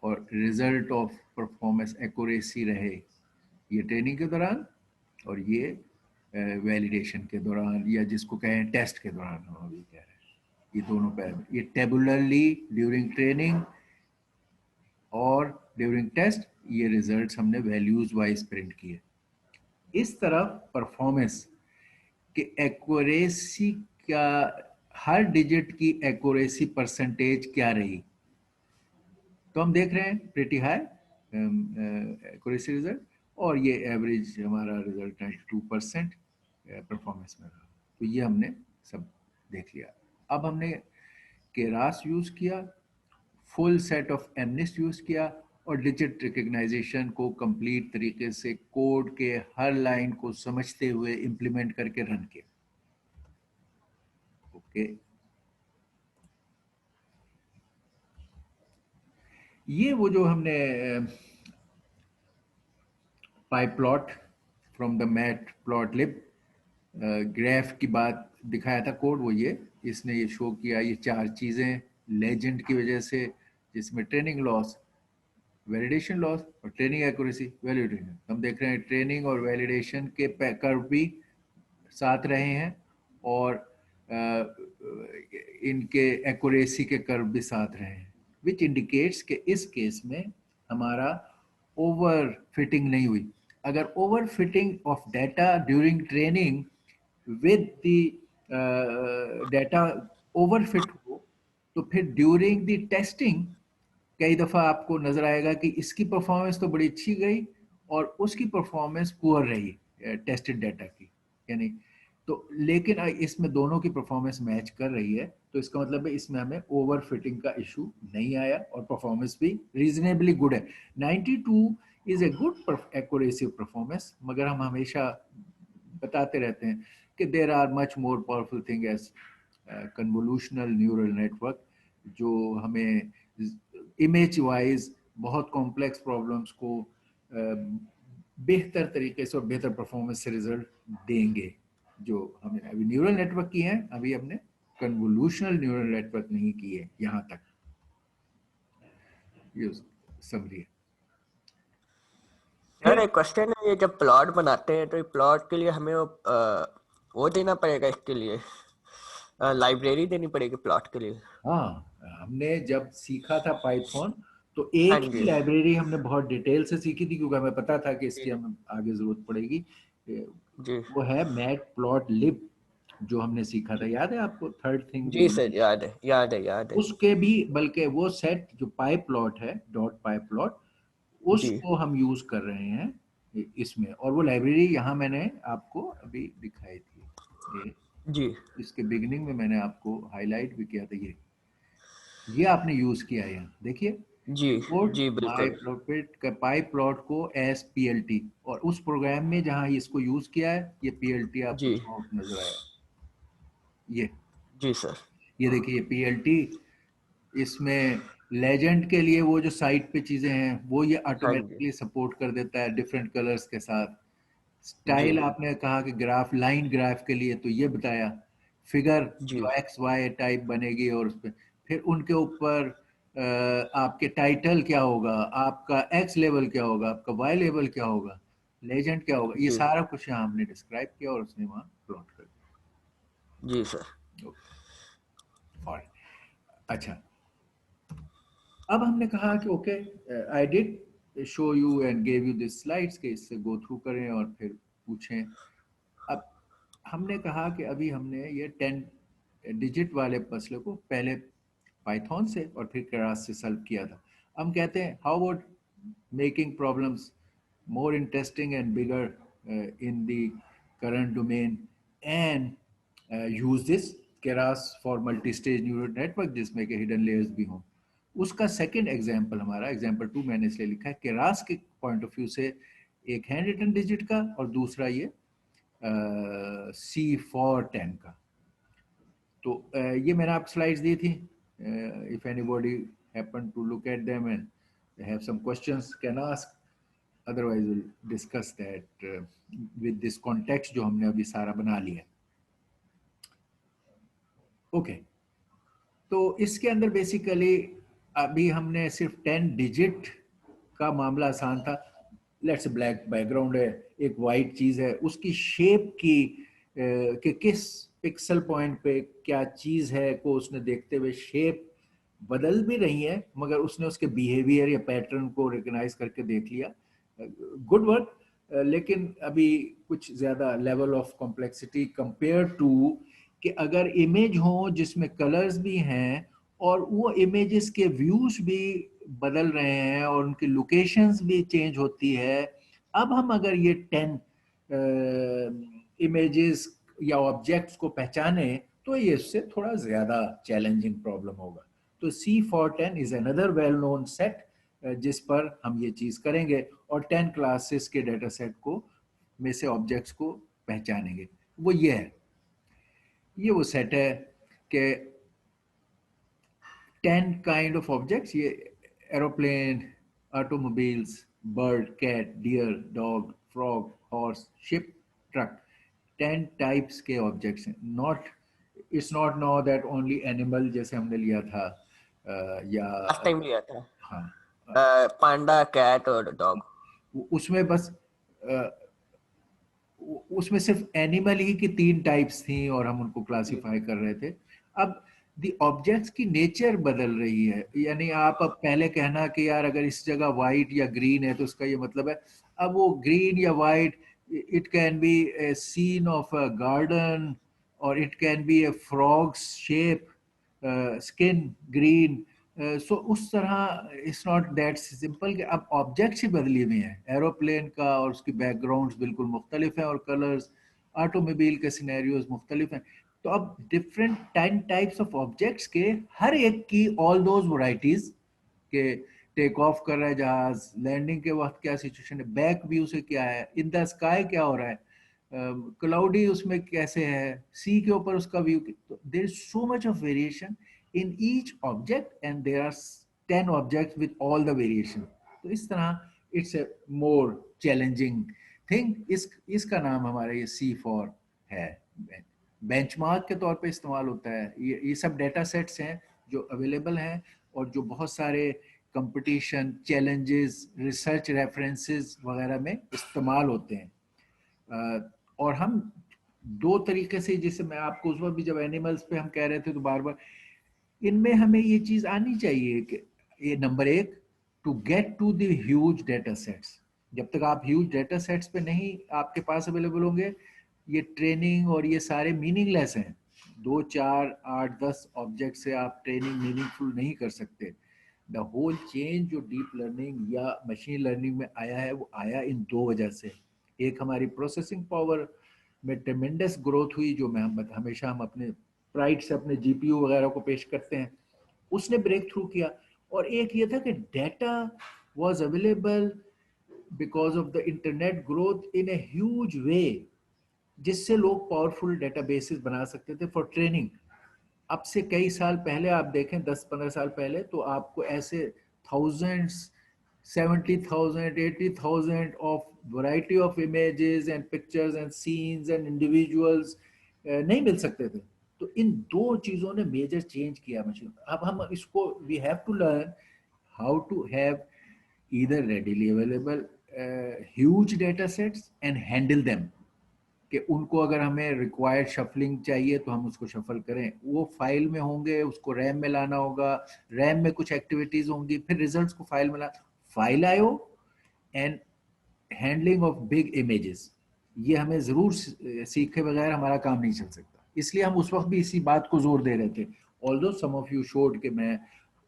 और रिजल्ट ऑफ परफॉर्मेंस एक्यूरेसी रहे, ये ट्रेनिंग के दौरान और ये वैलिडेशन के दौरान, या जिसको कहें टेस्ट के दौरान हम अभी कह रहे हैं। ये दोनों पैरामीटर, ये टेबुलरली ड्यूरिंग ट्रेनिंग और ड्यूरिंग टेस्ट, ये रिजल्ट्स हमने वैल्यूज वाइज प्रिंट किए। इस तरफ परफॉर्मेंस के एक्यूरेसी का, हर डिजिट की एक्यूरेसी परसेंटेज क्या रही, तो हम देख रहे हैं प्रीटी हाई एक्यूरेसी रिजल्ट, और ये एवरेज हमारा रिजल्ट 92% परफॉर्मेंस में रहा। तो ये हमने सब देख लिया। अब हमने केरास यूज किया, फुल सेट ऑफ एमनिस्ट यूज किया, और डिजिट रिकग्नाइजेशन को कंप्लीट तरीके से कोड के हर लाइन को समझते हुए इंप्लीमेंट करके रन किया। ओके, ये वो जो हमने pie plot from the matplotlib graph की बात दिखाया था कोड, वो ये इसने ये शो किया, ये चार चीजें लेजेंड की वजह से, जिसमें ट्रेनिंग लॉस, वैलिडेशन लॉस और ट्रेनिंग एक्यूरेसी वैलिडेशन। हम देख रहे हैं ट्रेनिंग और वैलिडेशन के कर्व भी साथ रहे हैं, और इनके एक्यूरेसी के कर्व भी साथ रहे हैं, विच इंडिकेट्स कि इस केस में हमारा ओवर फिटिंग नहीं हुई। अगर over fitting of data during training with the data over fit हो, तो फिर ड्यूरिंग द टेस्टिंग कई दफ़ा आपको नज़र आएगा कि इसकी परफॉर्मेंस तो बड़ी अच्छी गई और उसकी परफॉर्मेंस पुअर रही टेस्टेड डाटा की, यानी तो, लेकिन इसमें दोनों की परफॉर्मेंस मैच कर रही है, तो इसका मतलब है इसमें हमें ओवर फिटिंग का इशू नहीं आया और परफॉर्मेंस भी रीजनेबली गुड है। 92 is a good accuracy performance, मगर हम हमेशा बताते रहते हैं कि there are much more powerful thing as convolutional neural network, जो हमें इमेज वाइज बहुत कॉम्प्लेक्स प्रॉब्लम्स को बेहतर तरीके से और बेहतर परफॉर्मेंस से रिजल्ट देंगे, जो हमने अभी न्यूरल नेटवर्क की है, अभी हमने कन्वोल्यूशनल न्यूरल नेटवर्क नहीं की है यहाँ तक। ये समरी है। यार एक क्वेश्चन है, ये जब प्लॉट बनाते हैं तो प्लॉट के लिए हमें वो देना पड़ेगा, इसके लिए लाइब्रेरी देनी पड़ेगी प्लॉट के लिए? हाँ, हमने जब सीखा था पाइथन तो हाँ एक ही जी लाइब्रेरी हमने बहुत डिटेल से सीखी थी, क्योंकि हमें पता था कि इसकी जी हमें आगे जरूरत पड़ेगी। जी वो है मैट प्लॉट लिब, जो हमने सीखा था, याद है आपको? थर्ड थिंग जी सर, याद है याद है याद है। उसके भी, बल्कि वो सेट जो पाई प्लॉट है, डॉट पाई प्लॉट, जी उसको हम यूज कर रहे हैं इसमें, और वो लाइब्रेरी यहाँ मैंने आपको अभी दिखाई थी। जी इसके बिगिनिंग में मैंने आपको हाईलाइट भी किया था, ये आपने यूज किया है यहाँ देखिए। जी पुट जी पाई बिल्कुल। प्लॉट पाई प्लॉट को एस पीएलटी, और उस प्रोग्राम में जहाँ इसको यूज किया है, ये पीएलटी आपको जी शॉर्ट नजर आया। ये जी सर। ये देखिए, ये पीएलटी, इसमें लेजेंड के लिए वो जो साइट पे चीजें हैं वो ये हाँ जी ऑटोमेटिकली सपोर्ट कर देता है डिफरेंट कलर्स के साथ। जी स्टाइल आपने कहा कि ग्राफ, लाइन ग्राफ के लिए तो ये बताया, फिगर जी जो एक्स वाई टाइप बनेगी, और उस पर फिर उनके ऊपर आपके टाइटल क्या होगा, आपका एक्स लेवल क्या होगा, आपका वाई लेवल क्या होगा, लेजेंड क्या होगा, ये जी सारा कुछ यहाँ हमने डिस्क्राइब किया और उसने वहाँ प्लॉट कर जी सर। दिया। ओके, अच्छा, अब हमने कहा कि okay, I did show you and gave you this slides के इससे गो थ्रू करें और फिर पूछें। अब हमने कहा कि अभी हमने ये 10 डिजिट वाले मसले को पहले पाइथन से और फिर केरास से सॉल्व किया था। हम कहते हैं how about making problems more interesting and bigger in the current domain and use this Keras for multi-stage neural network जिसमें के hidden layers भी हों। उसका सेकंड एग्जाम्पल हमारा एग्जाम्पल 2 मैंने इसलिए लिखा है केरास के पॉइंट ऑफ व्यू से, एक हैंड रिटन डिजिट का और दूसरा ये C410 का। तो ये मैंने आप स्लाइड्स दी थी, if anybody happen to look at them and have some questions can ask, otherwise we'll discuss that with this context जो हमने अभी सारा बना लिया। ओके, तो इसके अंदर बेसिकली अभी हमने सिर्फ 10 डिजिट का मामला आसान था। लेट्स ब्लैक बैकग्राउंड है, एक वाइट चीज है, उसकी शेप की कि किस पिक्सल पॉइंट पे क्या चीज है को उसने देखते हुए शेप बदल भी रही है, मगर उसने उसके बिहेवियर या पैटर्न को रिकग्नाइज करके देख लिया। गुड वर्क, लेकिन अभी कुछ ज्यादा level of complexity compare to कि अगर इमेज हो जिसमें कलर्स भी हैं और वो इमेजेस के व्यूज भी बदल रहे हैं और उनकी लोकेशंस भी चेंज होती है। अब हम अगर ये 10 इमेजेस या ऑब्जेक्ट्स को पहचाने तो ये इससे थोड़ा ज्यादा चैलेंजिंग प्रॉब्लम होगा। तो C410 is another well known set जिस पर हम ये चीज करेंगे और 10 क्लासेस के डेटा सेट को में से ऑब्जेक्ट्स को पहचानेंगे। वो ये है, ये वो सेट है कि 10 काइंड ऑफ ऑब्जेक्ट्स, ये aeroplane, automobiles, bird, cat, deer, dog, frog, horse, ship, truck, 10 types के ऑब्जेक्ट्स हैं। Not, it's not no that only animal जैसे हमने लिया था या लास्ट टाइम लिया था हाँ, पांडा, कैट और डॉग। उसमें बस उसमें सिर्फ एनिमल ही की 3 टाइप्स थी और हम उनको क्लासिफाई कर रहे थे। अब दी ऑब्जेक्ट्स की नेचर बदल रही है, यानी आप अब पहले कहना कि यार अगर इस जगह वाइट या ग्रीन है तो उसका ये मतलब है, अब वो ग्रीन या white, it can be a scene of a garden और it can be a frog's shape, skin green. So उस तरह इट्स नॉट दैट सिंपल कि अब ऑब्जेक्ट्स ही बदली हुई हैं। एरोप्लेन का और उसकी बैकग्राउंड्स बिल्कुल मुख्तलिफ हैं और कलर्स, ऑटोमोबाइल के सिनेरियोज मुख्तलिफ हैं। तो अब डिफरेंट 10 टाइप्स ऑफ ऑब्जेक्ट्स के हर एक की ऑल दोज वैरायटीज के, टेक ऑफ कर रहा है जहाज, लैंडिंग के वक्त क्या सिचुएशन है, बैक व्यू से क्या है, इन द स्काई क्या हो रहा है, क्लाउडी उसमें कैसे है, सी के ऊपर उसका view. There is so much of variation in each object and there are 10 objects with all the variation। तो इस तरह it's a more challenging thing। इसका नाम हमारा ये C4 है, बेंचमार्क के तौर पे इस्तेमाल होता है। ये सब डेटा सेट्स हैं जो अवेलेबल हैं और जो बहुत सारे कंपटीशन, चैलेंजेस, रिसर्च रेफरेंसेस वगैरह में इस्तेमाल होते हैं। और हम 2 तरीके से, जैसे मैं आपको उस वक्त भी जब एनिमल्स पे हम कह रहे थे तो बार बार इनमें हमें ये चीज आनी चाहिए कि ये number 1, to get to the huge data sets. जब तक आप ह्यूज डेटा सेट्स पे नहीं आपके पास अवेलेबल होंगे, ये ट्रेनिंग और ये सारे मीनिंगलेस हैं। 2, 4, 8, 10 ऑब्जेक्ट से आप ट्रेनिंग मीनिंगफुल नहीं कर सकते। द होल चेंज जो डीप लर्निंग या मशीन लर्निंग में आया है वो आया इन 2 वजह से। एक हमारी प्रोसेसिंग पावर में ट्रेमेंडस ग्रोथ हुई, जो मैं हमेशा हम अपने प्राइड से अपने जीपीयू वगैरह को पेश करते हैं, उसने ब्रेक थ्रू किया। और एक ये था कि data was available because of the internet growth in a huge way, जिससे लोग पावरफुल डेटाबेसेस बना सकते थे फॉर ट्रेनिंग। अब से कई साल पहले आप देखें, 10-15 साल पहले, तो आपको ऐसे thousands, 70,000, 80,000 of variety of images and pictures and scenes and individuals नहीं मिल सकते थे। तो इन 2 चीजों ने मेजर चेंज किया मशीन। अब हम इसको we have to learn how to have either readily available huge data sets and handle them कि उनको अगर हमें रिक्वायर्ड शफलिंग चाहिए तो हम उसको शफल करें, वो फाइल में होंगे, उसको रैम में लाना होगा, रैम में कुछ एक्टिविटीज होंगी, फिर रिजल्ट्स को फाइल में ला, फाइल आयो and handling of big images, ये हमें जरूर सीखे बगैर हमारा काम नहीं चल सकता। इसलिए हम उस वक्त भी इसी बात को जोर दे रहे थे। Although some of you showed कि मैं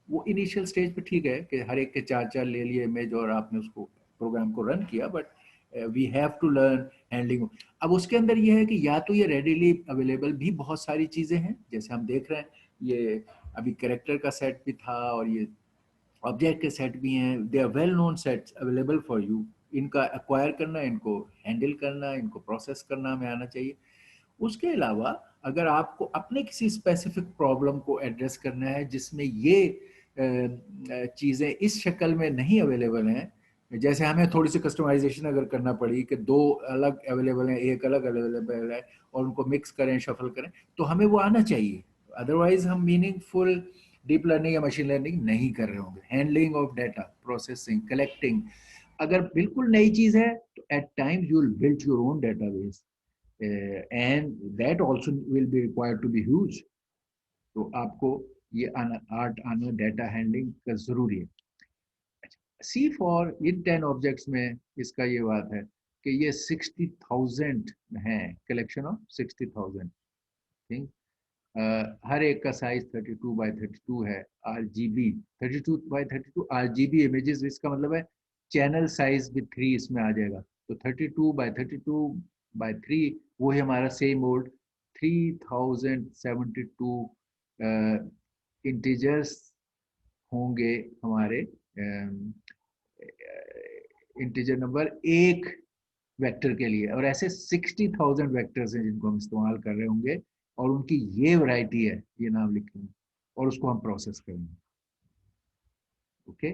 वो इनिशियल स्टेज पे ठीक है कि हर एक के 4 4 ले लिए इमेज और आपने उसको प्रोग्राम को रन किया, but we have to learn handling. अब उसके अंदर ये है कि या तो ये रेडीली अवेलेबल भी बहुत सारी चीजें हैं, जैसे हम देख रहे हैं ये अभी कैरेक्टर का सेट भी था और ये ऑब्जेक्ट के सेट भी हैं, they are well known sets available for you. इनका एक्वायर करना, इनको हैंडल करना, इनको प्रोसेस करना हमें आना चाहिए। उसके अलावा अगर आपको अपने किसी स्पेसिफिक प्रॉब्लम को एड्रेस करना है जिसमें ये चीज़ें इस शक्ल में नहीं अवेलेबल हैं, जैसे हमें थोड़ी सी कस्टमाइजेशन अगर करना पड़ी कि 2 अलग अवेलेबल हैं, एक अलग अवेलेबल है और उनको मिक्स करें, शफल करें, तो हमें वो आना चाहिए। अदरवाइज हम मीनिंगफुल डीप लर्निंग या मशीन लर्निंग नहीं कर रहे होंगे। Handling of data, processing, collecting, अगर बिल्कुल नई चीज़ है तो at times you will build your own database and that also will be required to be huge. तो आपको ये आर्ट आना डाटा हैंडलिंग का जरूरी है। सी फॉर इन 10 ऑब्जेक्ट्स में इसका ये बात है कि ये 60,000 हैं, कलेक्शन ऑफ 60,000 थिंग। हर एक का साइज 32 बाय 32 है, RGB 32 बाय 32 RGB इमेजेस, इसका मतलब है चैनल साइज भी 3 इसमें आ जाएगा। तो 32 बाय 32 बाय 3 वो है हमारा सेम मोड। 3072 इंटीजर्स होंगे हमारे, इंटीजर नंबर एक वेक्टर के लिए, और ऐसे 60,000 वेक्टर्स हैं जिनको हम इस्तेमाल कर रहे होंगे, और उनकी ये वैरायटी है, ये नाम लिखेंगे और उसको हम प्रोसेस करेंगे। Okay,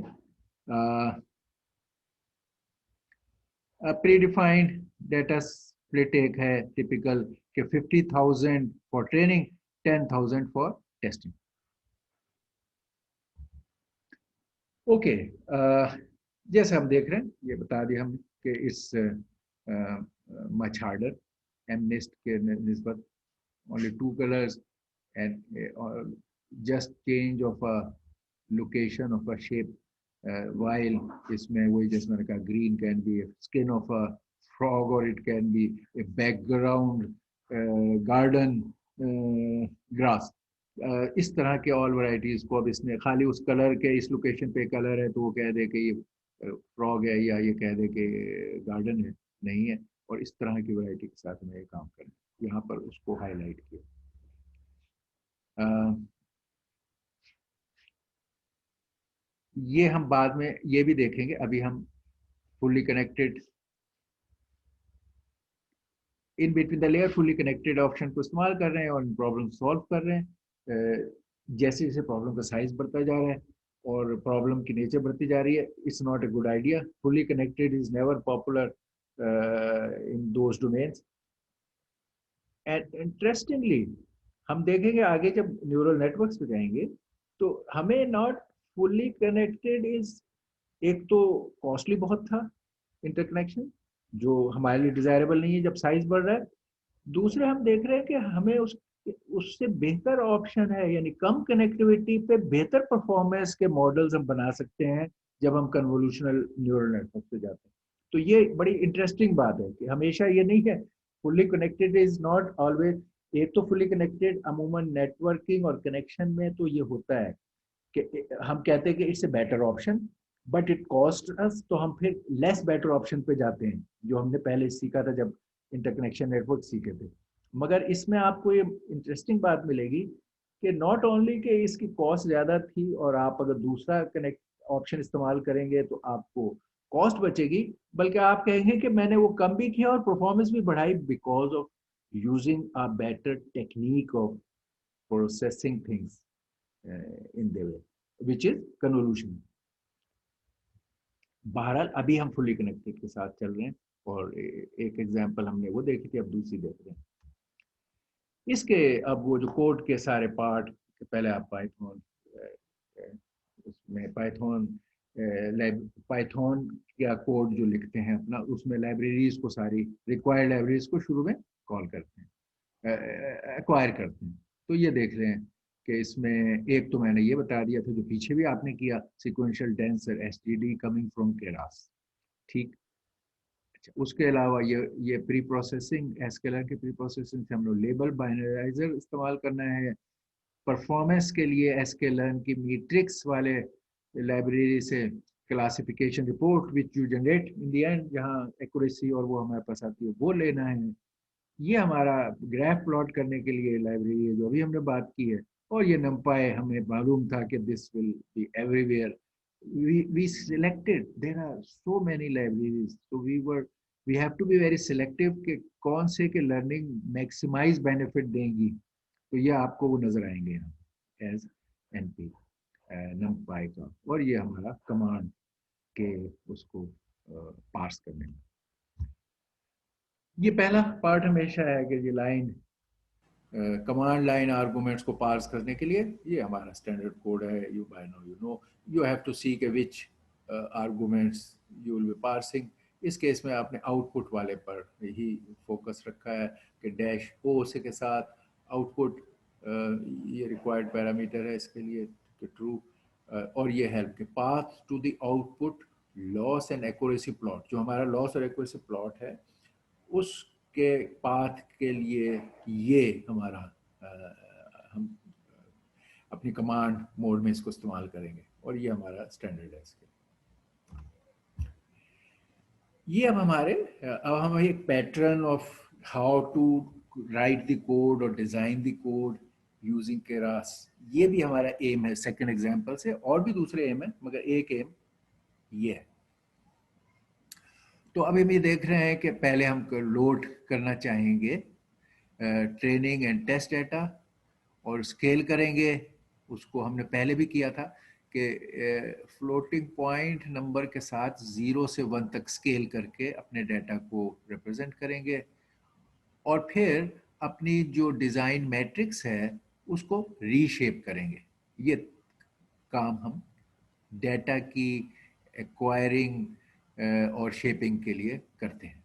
pre defined data split एक है टिपिकल कि 50,000 for training, 10,000 for testing. Okay, जैसे हम देख रहे हैं, ये बता दिया हम कि इस मच हार्डर एमनेस्ट के निस्बत only 2 colors and just change of a location of a shape, while इसमें वही जैसे मैंने कहा green can be a skin of a frog or it can be a background garden grass, इस तरह के ऑल वैरायटीज को अब इसने खाली उस कलर के इस लोकेशन पे कलर है तो वो कह दे कि ये फ्रॉग है या ये कह दे कि गार्डन है, नहीं है। और इस तरह की वैरायटी के साथ में ये काम करें, यहाँ पर उसको हाईलाइट किया। ये हम बाद में ये भी देखेंगे, अभी हम fully connected in between the layer fully connected option को इस्तेमाल कर रहे हैं और प्रॉब्लम सॉल्व कर रहे हैं। जैसे जैसे प्रॉब्लम का साइज बढ़ता जा रहा है और प्रॉब्लम की नेचर बढ़ती जा रही है, it's not a good idea. Fully connected is never popular in those domains. And interestingly हम देखेंगे आगे जब न्यूरल नेटवर्क्स पे जाएंगे तो हमें नॉट फुल्ली कनेक्टेड इज, एक तो कॉस्टली बहुत था इंटरकनेक्शन, जो हमारे लिए डिजायरेबल नहीं है जब साइज बढ़ रहा है। दूसरे हम देख रहे हैं कि हमें उससे बेहतर ऑप्शन है, यानी कम कनेक्टिविटी पे बेहतर परफॉर्मेंस के मॉडल्स हम बना सकते हैं जब हम कन्वोल्यूशनल न्यूरल नेटवर्क पे जाते हैं। तो ये बड़ी इंटरेस्टिंग बात है कि हमेशा ये नहीं है fully connected is not always. एक तो फुल्ली कनेक्टेड अमूमन नेटवर्किंग और कनेक्शन में तो ये होता है कि हम कहते हैं कि it's a better option but it cost us, तो हम फिर लेस बेटर ऑप्शन पे जाते हैं जो हमने पहले सीखा था जब इंटरकनेक्शन नेटवर्क सीखे थे। मगर इसमें आपको ये इंटरेस्टिंग बात मिलेगी कि नॉट ओनली कि इसकी कॉस्ट ज़्यादा थी और आप अगर दूसरा कनेक्ट ऑप्शन इस्तेमाल करेंगे तो आपको कॉस्ट बचेगी, बल्कि आप कहेंगे कि मैंने वो कम भी किया और परफॉर्मेंस भी बढ़ाई because of using a better technique of processing things in the way which is convolution. बहरहाल अभी हम फुली कनेक्टेड के साथ चल रहे हैं और एक एग्जांपल हमने वो देखी थी, अब दूसरी देख रहे हैं। इसके अब वो जो कोड के सारे पार्ट, पहले आप पाइथन उसमें पाइथन पाइथन या कोड जो लिखते हैं अपना, उसमें लाइब्रेरीज को, सारी रिक्वायर्ड लाइब्रेरीज को शुरू में कॉल करते हैं, एक्वायर करते हैं। तो ये देख रहे हैं कि इसमें एक तो मैंने ये बता दिया था जो पीछे भी आपने किया, sequential tensor STD coming from Keras, ठीक। अच्छा, उसके अलावा ये प्री प्रोसेसिंग, एसकेलर के प्री प्रोसेसिंग से हम लोग लेबल बाइनराइजर इस्तेमाल करना है। परफॉर्मेंस के लिए एसकेलर की मैट्रिक्स वाले लाइब्रेरी से classification report which you generate in the end, जहाँ एक्यूरेसी और वो हमारे पास आती है वो लेना है। ये हमारा ग्राफ प्लॉट करने के लिए लाइब्रेरी है जो अभी हमने बात की है। और ये नंपाई हमें मालूम था कि this will be everywhere. we selected, there are so many libraries, so we have to be very selective कि कौन से के लर्निंग मैक्सिमाइज बेनिफिट देंगी। तो ये आपको वो नजर आएंगे यहाँ एज एनपी नंपाई का, और ये हमारा कमांड के उसको पार्स करने में। ये पहला पार्ट हमेशा है कि ये लाइन कमांड लाइन आर्गुमेंट्स को पार्स करने के लिए, ये हमारा स्टैंडर्ड कोड है। You by now you know you have to see के which arguments you will be parsing. इस केस में आपने आउटपुट वाले पर ही फोकस रखा है कि डैश ओ से के साथ आउटपुट, ये रिक्वायर्ड पैरामीटर है इसके लिए कि ट्रू, और ये हेल्प के path to the output loss and accuracy plot, जो हमारा लॉस और एक्यूरेसी प्लॉट है उसके पाथ के लिए ये हमारा हम अपनी कमांड मोड में इसको इस्तेमाल करेंगे, और ये हमारा स्टैंडर्ड है इसके। ये अब हम एक pattern of how to write the code और design the code using Keras, ये भी हमारा एम है सेकंड एग्जांपल से। और भी दूसरे एम है मगर एक एम ये है। तो अभी हम ये देख रहे हैं कि पहले हम लोड करना चाहेंगे ट्रेनिंग एंड टेस्ट डाटा और स्केल करेंगे। उसको हमने पहले भी किया था कि फ्लोटिंग पॉइंट नंबर के साथ 0 से 1 तक स्केल करके अपने डाटा को रिप्रेजेंट करेंगे, और फिर अपनी जो डिज़ाइन मैट्रिक्स है उसको रीशेप करेंगे। ये काम हम डाटा की एक्वायरिंग और शेपिंग के लिए करते हैं।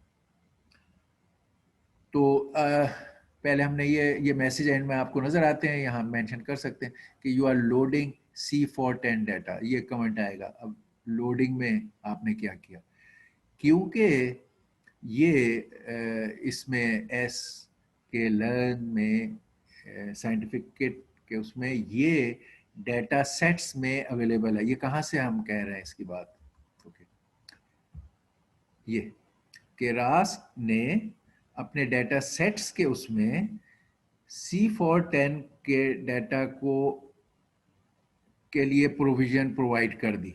तो पहले हमने ये मैसेज एंड में आपको नजर आते हैं, यहाँ मेंशन कर सकते हैं कि you are loading C410 data, ये कमेंट आएगा। अब लोडिंग में आपने क्या किया, क्योंकि ये इसमें एस के लर्न में साइंटिफिक के उसमें ये डाटा सेट्स में अवेलेबल है। ये कहाँ से हम कह रहे हैं इसकी बात, ओके। ये केरास ने अपने डाटा सेट्स के उसमें C410 के डाटा को के लिए प्रोविजन प्रोवाइड कर दी,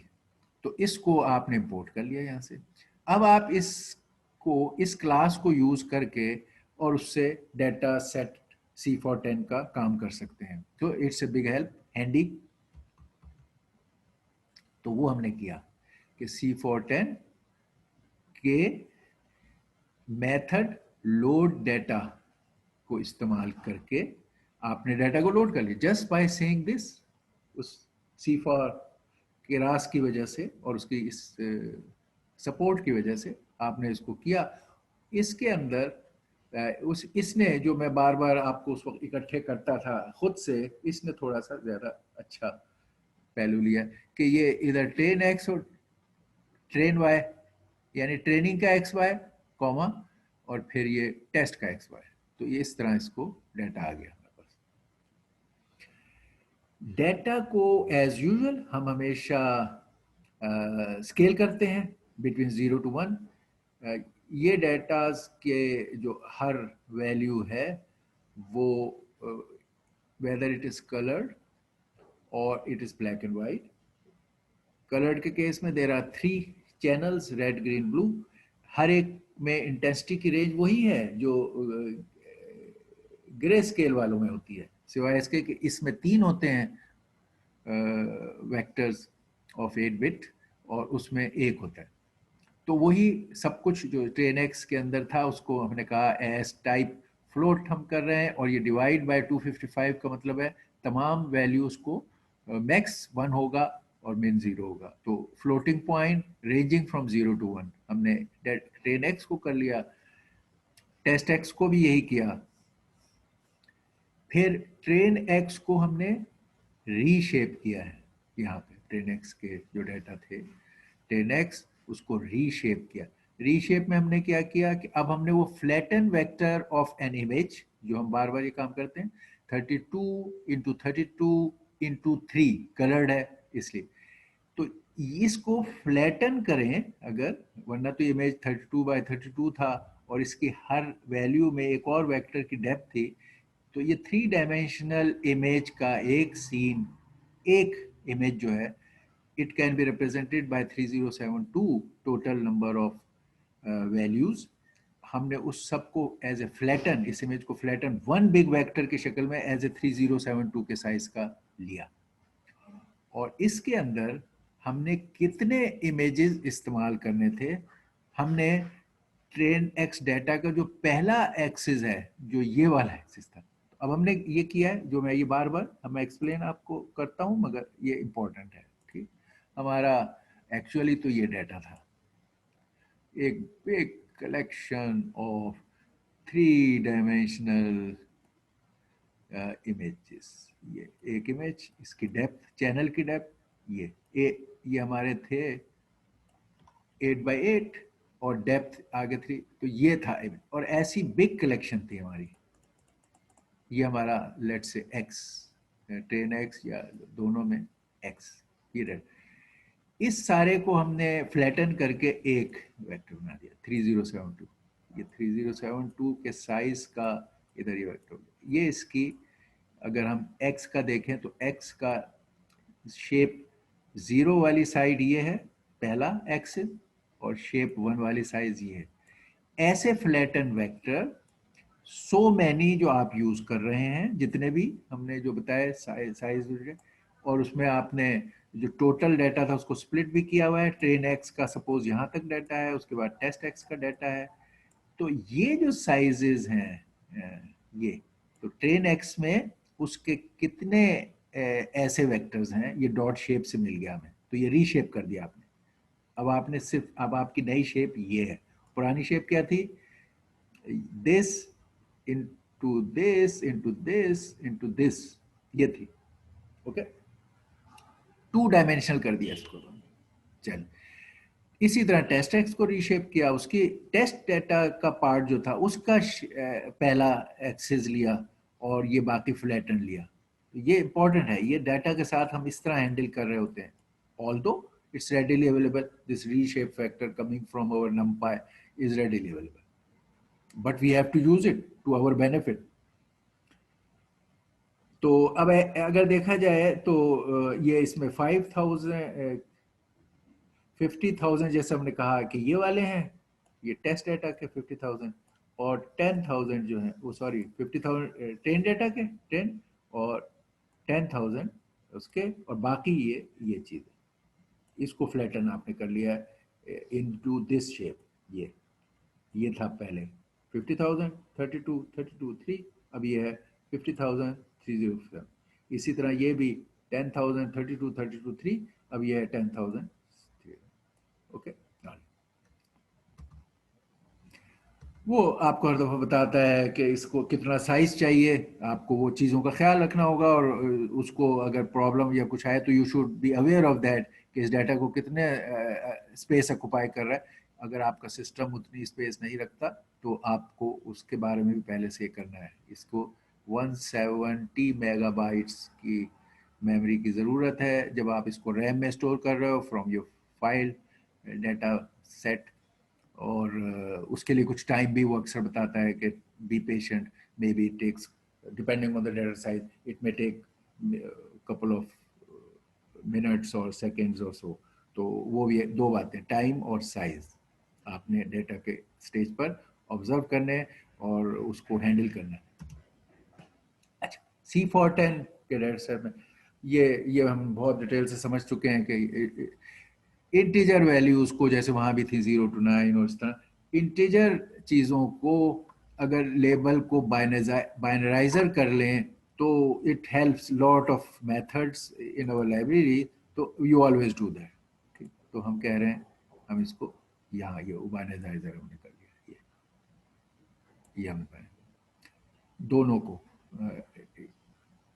तो इसको आपने इंपोर्ट कर लिया यहाँ से। अब आप इस क्लास को यूज करके और उससे डाटा सेट C410 का काम कर सकते हैं। तो it's a big help, handy. तो वो हमने किया कि C410 के मेथड लोड डाटा को इस्तेमाल करके आपने डाटा को लोड कर लिया, जस्ट बाय सेइंग दिस। उस C4 केरास की वजह से और उसकी इस सपोर्ट की वजह से आपने इसको किया। इसके अंदर इसने जो मैं बार बार आपको उस वक्त इकट्ठे करता था खुद से, इसने थोड़ा सा ज़्यादा अच्छा पहलू लिया कि ये इधर ट्रेन एक्स और ट्रेन वाई, यानी ट्रेनिंग का एक्स वाई कॉमा और फिर ये टेस्ट का एक्स वाई। तो ये इस तरह इसको डाटा आ गया हमारे पास। डाटा को एज यूजुअल हम हमेशा स्केल करते हैं बिटवीन 0 to 1। ये डाटाज के जो हर वैल्यू है वो वेदर इट इज कलर्ड और it is black and white. Coloured के केस में there are 3 channels, red green blue. हर एक में इंटेंसिटी की रेंज वही है जो ग्रे स्केल वालों में होती है, सिवाय इसके कि इसमें 3 होते हैं वेक्टर्स ऑफ 8 बिट और उसमें 1 होता है। तो वही सब कुछ जो ट्रेन एक्स के अंदर था उसको हमने कहा एस टाइप फ्लोट हम कर रहे हैं, और ये डिवाइड बाय 255 का मतलब है तमाम वैल्यूज को मैक्स 1 होगा और min 0 होगा। तो floating point ranging from 0 to 1 हमने ट्रेन एक्स को कर लिया, टेस्ट एक्स को भी यही किया। फिर ट्रेन एक्स को हमने रीशेप किया है, यहाँ पे ट्रेन एक्स के जो डाटा थे ट्रेन एक्स उसको रीशेप किया। रीशेप में हमने क्या किया कि अब हमने वो flatten vector of an image, जो हम बार बार ये काम करते हैं, 32 into 32 into 3 कलर्ड है इसलिए, तो इसको फ्लैटन करें अगर, वरना तो इमेज 32 by 32 था और इसकी हर वैल्यू में एक और वेक्टर की डेप्थ थी, तो ये 3 डायमेंशनल इमेज का एक सीन, एक इमेज जो है, it can be represented by 3072 total number of values। हमने उस सब को एज ए फ्लैटन, इस इमेज को फ्लैटन वन बिग वेक्टर की शक्ल में एज ए 3072 के साइज का लिया। और इसके अंदर हमने कितने इमेजेस इस्तेमाल करने थे, हमने ट्रेन एक्स डाटा का जो पहला एक्सिस है, जो ये वाला एक्सिस था, अब हमने ये किया है, जो मैं ये बार बार मैं एक्सप्लेन आपको करता हूँ मगर ये इंपॉर्टेंट है, ठीक। हमारा एक्चुअली तो ये डाटा था, एक big collection of 3 dimensional images. ये एक इमेज, इसकी डेप्थ, चैनल की डेप्थ, ये हमारे थे 8 by 8 और डेप्थ आगे 3, तो ये था इमेज। और ऐसी बिग कलेक्शन थी हमारी। ये हमारा लेट से एक्स, ट्रेन एक्स या दोनों में एक्स, ये रहे। इस सारे को हमने फ्लैटन करके एक वेक्टर बना दिया 3072। ये 3072 के साइज का इधर ये वेक्टर, ये इसकी अगर हम x का देखें तो x का शेप 0 वाली साइड ये है पहला एक्सिस, और शेप 1 वाली साइज ये है। ऐसे फ्लैटन वेक्टर सो मैनी जो आप यूज कर रहे हैं, जितने भी हमने जो बताए साइज, और उसमें आपने जो टोटल डाटा था उसको स्प्लिट भी किया हुआ है। ट्रेन एक्स का सपोज यहाँ तक डाटा है, उसके बाद टेस्ट एक्स का डाटा है। तो ये जो साइजेस हैं ये, तो ट्रेन एक्स में उसके कितने ऐसे वेक्टर्स हैं, ये डॉट शेप से मिल गया हमें, तो ये रीशेप कर दिया आपने। अब आपने सिर्फ, अब आपकी नई शेप ये है। पुरानी शेप क्या थी, this into this into this into this, ये थी। ओके, 2 डायमेंशनल कर दिया इसको। चल, इसी तरह टेस्ट एक्स को रीशेप किया, उसकी टेस्ट डाटा का पार्ट जो था उसका पहला एक्सिस लिया और ये बाकी फ्लैटन लिया। तो ये इंपॉर्टेंट है, ये डाटा के साथ हम इस तरह हैंडल कर रहे होते हैं। Although it's readily available, this reshape factor coming from our numpy is readily available, but we have to use it to our benefit. तो अब अगर देखा जाए तो ये इसमें 50,000 जैसे हमने कहा कि ये वाले हैं, ये टेस्ट डाटा के 50,000, और 10,000 जो है वो, सॉरी 50,000 ट्रेन डाटा के 10 और 10,000 उसके, और बाकी ये चीज़ है। इसको फ्लैटन आपने कर लिया इनटू दिस शेप। ये था पहले 50,000 32 32 3, अब ये है 50,000 307। इसी तरह ये भी 10,000 32 32 3, अब ये है 10,000। ओके, वो आपको हर दफ़ा बताता है कि इसको कितना साइज चाहिए, आपको वो चीज़ों का ख्याल रखना होगा, और उसको अगर प्रॉब्लम या कुछ आए तो you should be aware of that कि इस डाटा को कितने स्पेस ऑक्युपाई कर रहा है। अगर आपका सिस्टम उतनी स्पेस नहीं रखता तो आपको उसके बारे में भी पहले से करना है। इसको 170 मेगाबाइट्स की मेमोरी की ज़रूरत है जब आप इसको रैम में स्टोर कर रहे हो from your file data set, और उसके लिए कुछ टाइम भी वो अक्सर बताता है कि be patient, may be it takes depending on the data size, it may take couple of minutes और सेकेंड्स और सो। तो वो भी 2 बातें, टाइम और साइज, आपने डेटा के स्टेज पर ऑब्जर्व करने हैं और उसको हैंडल करना है। अच्छा, C410 के डाटा सेट में ये हम बहुत डिटेल से समझ चुके हैं कि इंटीजर वैल्यूज को, जैसे वहाँ भी थी 0 to 9 और इस तरह इंटीजर चीज़ों को अगर लेबल को बाइनराइजर कर लें तो it helps lot of methods in our library. तो यू ऑलवेज डू दैट। ठीक, तो हम कह रहे हैं हम इसको यहाँ ये उबानाइजर हमने कर दिया, ये हमने पाया दोनों को।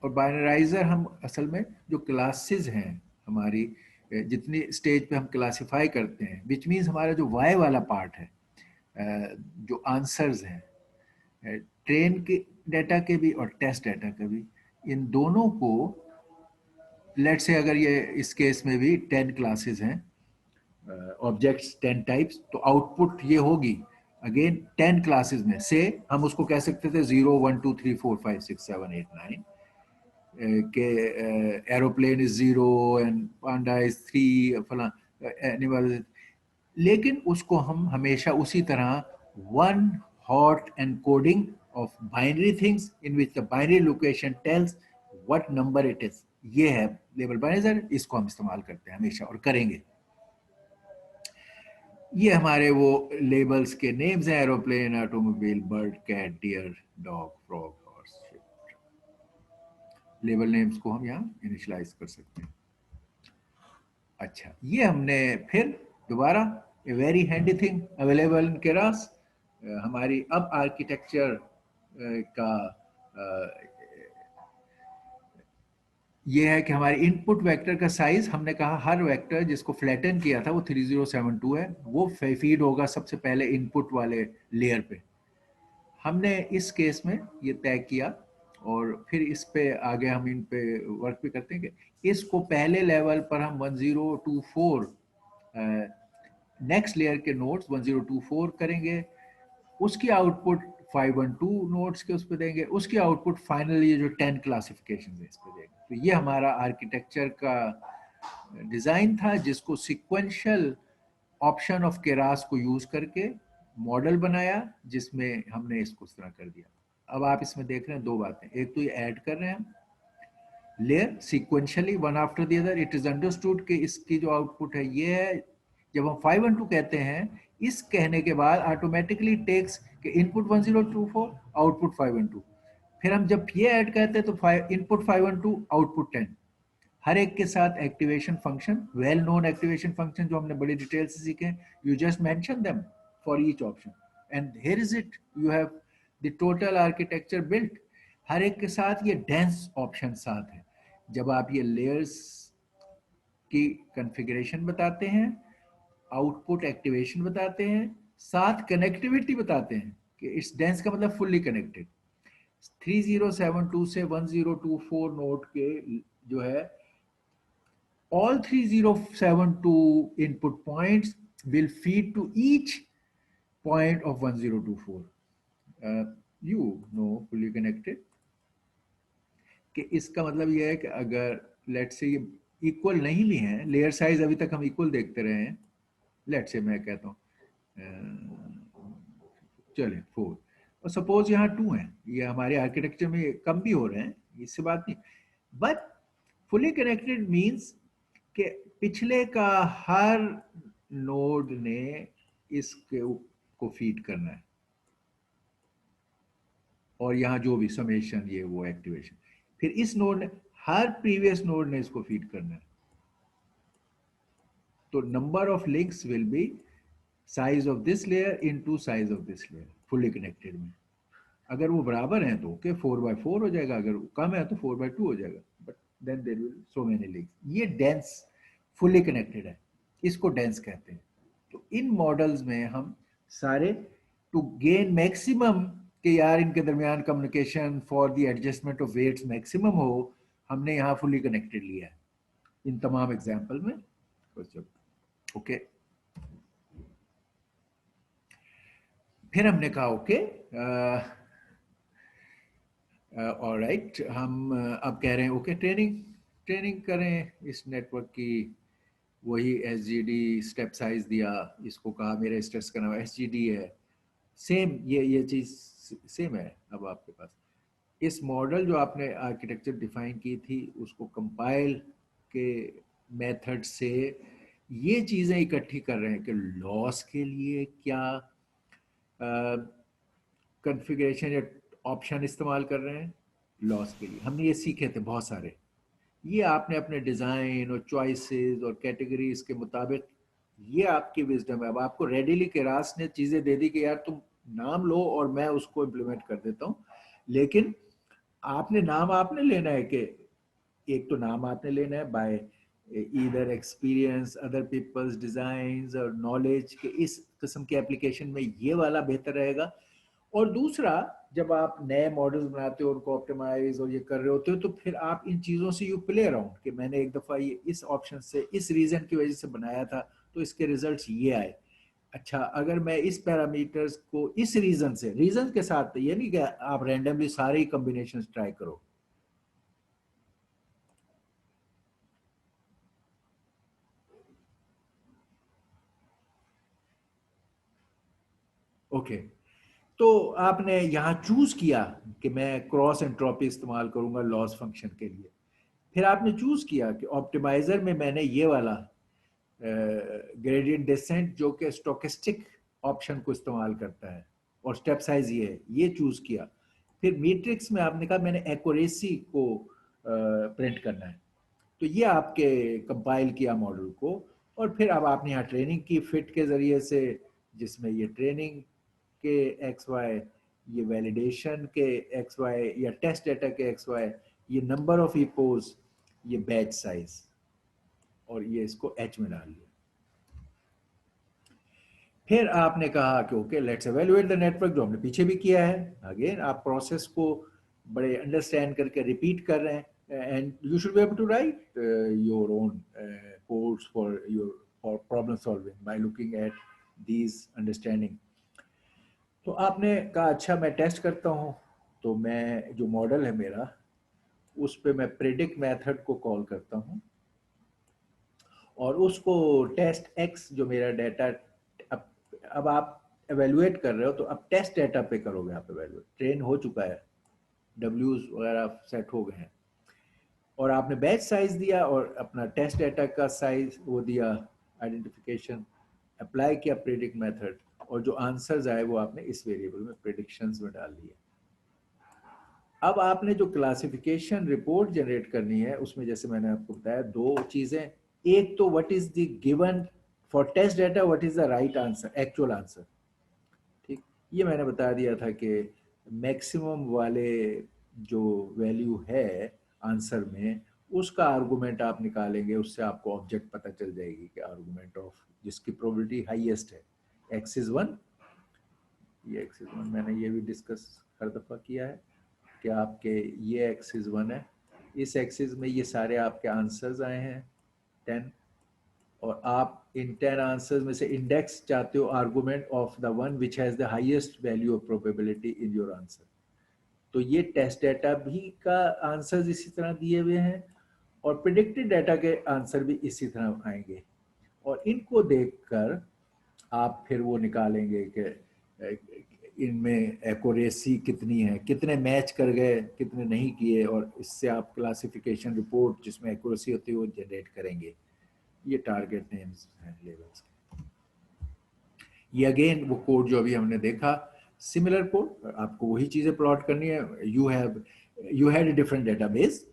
और बाइनराइजर हम असल में जो क्लासेस हैं हमारी, जितनी स्टेज पे हम क्लासिफाई करते हैं, विच मीन्स हमारा जो वाई वाला पार्ट है, जो आंसर्स हैं ट्रेन के डाटा के भी और टेस्ट डाटा के भी, इन दोनों को लेट्स से अगर ये इस केस में भी 10 क्लासेस हैं, ऑब्जेक्ट्स 10 टाइप्स, तो आउटपुट ये होगी अगेन 10 क्लासेस में से हम उसको कह सकते थे 0 1 2 3 4 5 6 7 8 9 के aeroplane is 0 and panda is 3 फला एनिमल, लेकिन उसको हम हमेशा उसी तरह one hot encoding of binary things in which the binary location tells what number it is, ये है लेबल बाइनराइजर, इसको हम इस्तेमाल करते हैं हमेशा और करेंगे। ये हमारे वो लेबल्स के नेम्स हैं, aeroplane, automobile, bird, cat, deer, dog, frog, horse, ship. Label names को हम यहाँ इनिशियलाइज कर सकते हैं। अच्छा, ये हमने फिर दोबारा a very handy thing available in Keras, हमारी अब आर्किटेक्चर का ये है कि हमारे इनपुट वेक्टर का साइज, हमने कहा हर वेक्टर जिसको फ्लैटन किया था वो 3072 है, वो फीड होगा सबसे पहले इनपुट वाले लेयर पे। हमने इस केस में ये तय किया और फिर इस पे आगे हम इन पे वर्क भी करते हैं कि इसको पहले लेवल पर हम 1024 नेक्स्ट लेयर के नोड्स 1024 करेंगे, उसकी आउटपुट 512 नोड्स के उस पर देंगे, उसकी आउटपुट फाइनली जो 10 क्लासिफिकेशन है इस पर देंगे। तो ये हमारा आर्किटेक्चर का डिजाइन था जिसको सिक्वेंशियल ऑप्शन ऑफ केरास को यूज करके मॉडल बनाया, जिसमें हमने इसको इस तरह कर दिया। अब आप इसमें देख रहे हैं दो बातें, एक तो ये ऐड कर रहे हैं हम layer sequentially one after the other, it is understood कि इसकी जो आउटपुट है ये है। जब हम 512 कहते हैं, इस कहने के बाद ऑटोमेटिकली टेक्स कि इनपुट 1024 आउटपुट 512, फिर हम जब ये ऐड करते हैं तो इनपुट 512 आउटपुट 10, हर एक के साथ activation function, well known activation function जो हमने बड़ी डिटेल से सीखे, you just mention them for each option and here is it, you have the total architecture built. हर एक के साथ ये डेंस ऑप्शन साथ है। जब आप ये लेयर्स की कॉन्फ़िगरेशन बताते हैं, आउटपुट एक्टिवेशन बताते हैं, साथ कनेक्टिविटी बताते हैं कि इट्स डेंस का मतलब फुल्ली कनेक्टेड। 3072 से 1024 नोड के जो है, all 3072 input points will feed to each point of 1024. You know fully connected कि इसका मतलब यह है कि अगर लेट से ये इक्वल नहीं भी हैं, लेयर साइज अभी तक हम इक्वल देखते रहे हैं, लेट से मैं कहता हूँ चले 4 और सपोज यहाँ 2 हैं, ये हमारे आर्किटेक्चर में कम भी हो रहे हैं, इससे बात नहीं, बट फुली कनेक्टेड मीन्स कि पिछले का हर नोड ने इसके को फीड करना है और यहाँ जो भी समेशन ये वो एक्टिवेशन, फिर इस नोड ने हर प्रीवियस नोड ने इसको फीड करना है। तो number of links will be size of this layer into size of this layer fully connected में। अगर वो बराबर हैं तो ओके 4x4 हो जाएगा, अगर कम है तो 4x2 हो जाएगा, but then there will so many links. ये डेंस फुली कनेक्टेड है, इसको डेंस कहते हैं। तो इन मॉडल्स में हम सारे टू गेन मैक्सिमम कि यार इनके दरमियान communication for the adjustment of weights maximum हो, हमने यहाँ फुली कनेक्टेड लिया है इन तमाम एग्जाम्पल में। ओके फिर हमने कहा ओके ऑलराइट, हम अब कह रहे हैं ओके ट्रेनिंग करें इस नेटवर्क की। वही SGD स्टेप साइज दिया, इसको कहा मेरे स्टेप्स का नाम SGD है, सेम ये चीज सेम है। अब आपके पास इस मॉडल जो आपने आर्किटेक्चर डिफाइन की थी, उसको कंपाइल के मेथड से ये चीजें इकट्ठी कर रहे हैं कि लॉस के लिए क्या कॉन्फ़िगरेशन या ऑप्शन इस्तेमाल कर रहे हैं। लॉस के लिए हमने ये सीखे थे बहुत सारे, ये आपने अपने डिज़ाइन और चॉइसेस और कैटेगरीज के मुताबिक, ये आपकी विजडम है। अब आपको रेडीली केरास ने चीज़ें दे दी कि यार तुम नाम लो और मैं उसको इम्प्लीमेंट कर देता हूँ, लेकिन आपने नाम आपने लेना है कि एक तो नाम आपने लेना है by either experience, other peoples designs और नॉलेज के इस किस्म के एप्लीकेशन में ये वाला बेहतर रहेगा। और दूसरा, जब आप नए मॉडल्स बनाते हो, उनको ऑप्टिमाइज और ये कर रहे होते हो, तो फिर आप इन चीज़ों से यू प्ले अराउंड कि मैंने एक दफ़ा ये इस ऑप्शन से इस रीज़न की वजह से बनाया था तो इसके रिजल्ट्स ये आए। अच्छा, अगर मैं इस पैरामीटर्स को इस रीजन के साथ, ये नहीं कि आप रैंडमली सारे ही कॉम्बिनेशन ट्राई करो। ओके, तो आपने यहाँ चूज किया कि मैं क्रॉस एंट्रोपी इस्तेमाल करूंगा लॉस फंक्शन के लिए। फिर आपने चूज किया कि ऑप्टिमाइजर में मैंने ये वाला ग्रेडियंट डिसेंट जो कि स्टोकेस्टिक ऑप्शन को इस्तेमाल करता है और स्टेप साइज ये है, ये चूज किया। फिर मैट्रिक्स में आपने कहा मैंने एक्यूरेसी को प्रिंट करना है, तो ये आपके कंपाइल किया मॉडल को। और फिर अब आपने यहाँ ट्रेनिंग की फिट के जरिए से, जिसमें ये ट्रेनिंग के एक्स वाई, ये वैलिडेशन के एक्स वाई या टेस्ट डेटा के एक्स वाई, ये नंबर ऑफ इपोज, ये बैच साइज, और ये इसको एच में डाल लिया। फिर आपने कहा कि okay let's evaluate the network, जो हमने पीछे भी किया है। अगेन आप प्रोसेस को बड़े अंडरस्टैंड करके रिपीट कर रहे हैं, and you should be able to write your own codes for your for problem solving by looking at these understanding. तो आपने कहा अच्छा मैं टेस्ट करता हूँ, तो मैं जो मॉडल है मेरा, उस पे मैं प्रेडिक्ट मेथड को कॉल करता हूँ और उसको टेस्ट एक्स जो मेरा डाटा, अब आप एवेलुएट कर रहे हो तो अब टेस्ट डाटा पे करोगे आप एवेलुएट। ट्रेन हो चुका है, डब्ल्यूज वगैरह सेट हो गए हैं, और आपने बैच साइज दिया और अपना टेस्ट डाटा का साइज वो दिया, आइडेंटिफिकेशन अप्लाई किया प्रेडिक्ट मेथड, और जो आंसर्स आए वो आपने इस वेरिएबल में प्रेडिक्शंस में डाल दिए। अब आपने जो क्लासिफिकेशन रिपोर्ट जनरेट करनी है उसमें जैसे मैंने आपको बताया दो चीजें, एक तो what is the given for test data, what is the right answer, actual answer. ठीक, ये मैंने बता दिया था कि मैक्सिमम वाले जो वैल्यू है आंसर में, उसका आर्गुमेंट आप निकालेंगे, उससे आपको ऑब्जेक्ट पता चल जाएगी कि आर्गुमेंट ऑफ जिसकी प्रोबेबिलिटी हाईएस्ट है, एक्स इज वन। ये एक्स इज वन मैंने ये भी डिस्कस हर दफ़ा किया है कि आपके ये एक्सिस वन है, इस एक्सिस में ये सारे आपके आंसर्स आए हैं 10, और आप इन 10 आंसर्स में से इंडेक्स चाहते हो argument of the one which has the highest value of probability in your answer. तो ये टेस्ट डाटा भी का आंसर्स इसी तरह दिए हुए हैं और प्रिडिक्टेड डाटा के आंसर भी इसी तरह आएंगे, और इनको देखकर आप फिर वो निकालेंगे कि इनमें एक्यूरेसी कितनी है, कितने मैच कर गए, कितने नहीं किए, और इससे आप क्लासिफिकेशन रिपोर्ट जिसमें एक्यूरेसी होती है वो जनरेट करेंगे। ये टारगेट नेम्स हैं लेवल्स के। ये अगेन वो कोड जो अभी हमने देखा, सिमिलर कोड, आपको वही चीज़ें प्लॉट करनी है। You had a different database,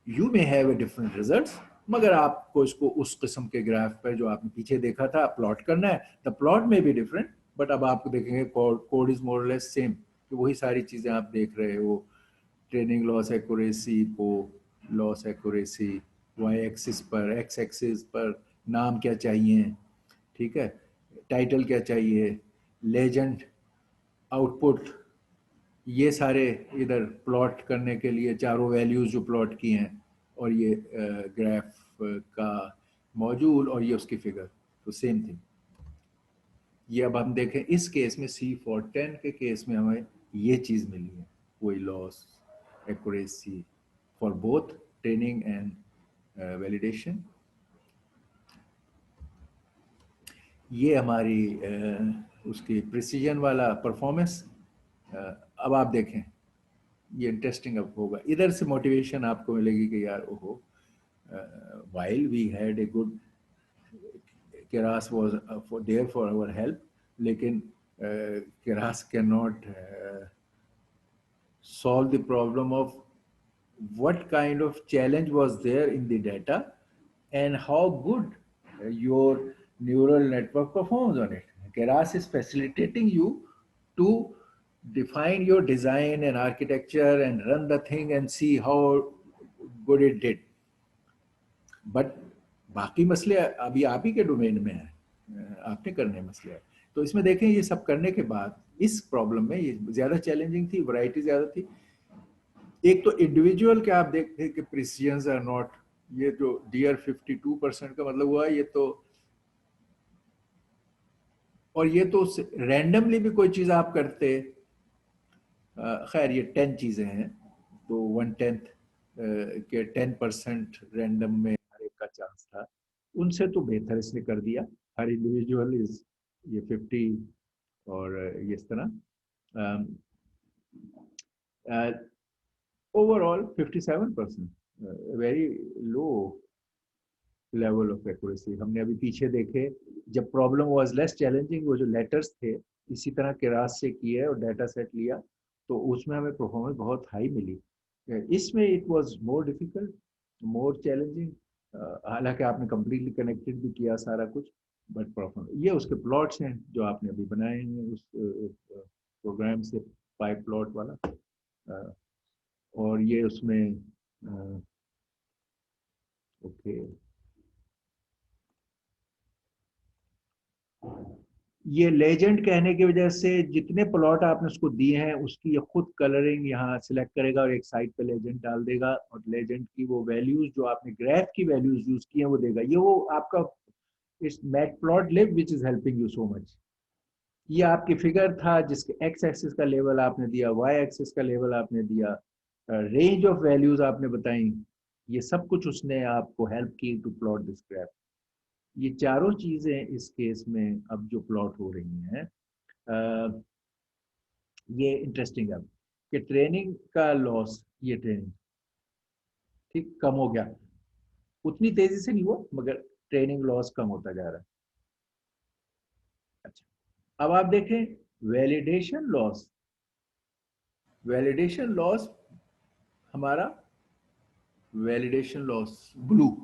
you may have a different results, मगर आपको इसको उस किस्म के ग्राफ पर जो आपने पीछे देखा था प्लॉट करना है। द प्लॉट में भी डिफरेंट, बट अब आपको देखेंगे code is more less same, कि वही सारी चीज़ें आप देख रहे हो। ट्रेनिंग लॉस एक्यूरेसी को लॉस एक्यूरेसी, वाई एक्सिस पर, एक्स एक्सिस पर नाम क्या चाहिए, ठीक है, टाइटल क्या चाहिए, लेजेंड, आउटपुट, ये सारे इधर प्लॉट करने के लिए चारों वैल्यूज जो प्लॉट की हैं, और ये ग्राफ का मॉड्यूल और ये उसकी फिगर, तो सेम थिंग। ये अब हम देखें इस केस में C410 के केस में हमें ये चीज़ मिली है, वही loss accuracy for both training and validation. ये हमारी उसकी प्रिसीजन वाला परफॉर्मेंस। अब आप देखें ये इंटरेस्टिंग अब होगा, इधर से मोटिवेशन आपको मिलेगी कि यार ओहो, while we had a good, Keras was there for our help, लेकिन Keras cannot solve the problem of what kind of challenge was there in the data and how good your neural network performs on it. Keras is facilitating you to define your design and architecture and run the thing and see how good it did. But बाकी मसले अभी आप ही के domain में है, आपने करने मसले हैं. तो इसमें देखें ये सब करने के बाद इस प्रॉब्लम में ये ज़्यादा चैलेंजिंग थी, वैरायटी ज़्यादा थी. एक तो इंडिविजुअल के आप देखते हैं कि प्रिसिजन्स आर नॉट, ये जो डियर 52% का मतलब हुआ ये तो, और ये तो रैंडमली भी कोई चीज़ आप करते, खैर ये 10 चीज़ें हैं तो 1/10 के 10% रैंडम में हर एक का चांस था, उनसे तो बेहतर इसने कर दिया. हर इंडिविजुअल इज ये 50 और ये इस तरह overall 57%, very low level of accuracy. हमने अभी पीछे देखे जब प्रॉब्लम वाज लेस चैलेंजिंग, वो जो लेटर्स थे इसी तरह के रास से किए और डाटा सेट लिया तो उसमें हमें परफॉर्मेंस बहुत हाई मिली. इसमें it was more difficult, more challenging. हालांकि आपने कंप्लीटली कनेक्टेड भी किया सारा कुछ, बट परफॉर्मेंस ये उसके प्लॉट्स हैं जो आपने अभी बनाए हैं उस प्रोग्राम से, पाइप प्लॉट वाला. और ये उसमें ओके ये लेजेंड कहने की वजह से जितने प्लॉट आपने उसको दिए हैं उसकी ये खुद कलरिंग यहाँ सिलेक्ट करेगा और एक साइड पे लेजेंड डाल देगा और लेजेंड की वो वैल्यूज जो आपने ग्राफ की वैल्यूज यूज की हैं वो देगा. ये वो आपका इस matplotlib which is helping you so much. ये आपकी फिगर था जिसके एक्स एक्सिस का लेवल आपने दिया, वाई एक्सिस का लेवल आपने दिया, रेंज ऑफ वैल्यूज आपने बताई, ये सब कुछ उसने आपको हेल्प की टू प्लॉट दिस ग्राफ. ये चारों चीजें इस केस में अब जो प्लॉट हो रही हैं, ये इंटरेस्टिंग है कि ट्रेनिंग का लॉस, ये ट्रेनिंग ठीक कम हो गया, उतनी तेजी से नहीं हुआ मगर ट्रेनिंग लॉस कम होता जा रहा है. अच्छा, अब आप देखें वैलिडेशन लॉस. वैलिडेशन लॉस हमारा वैलिडेशन लॉस ब्लू,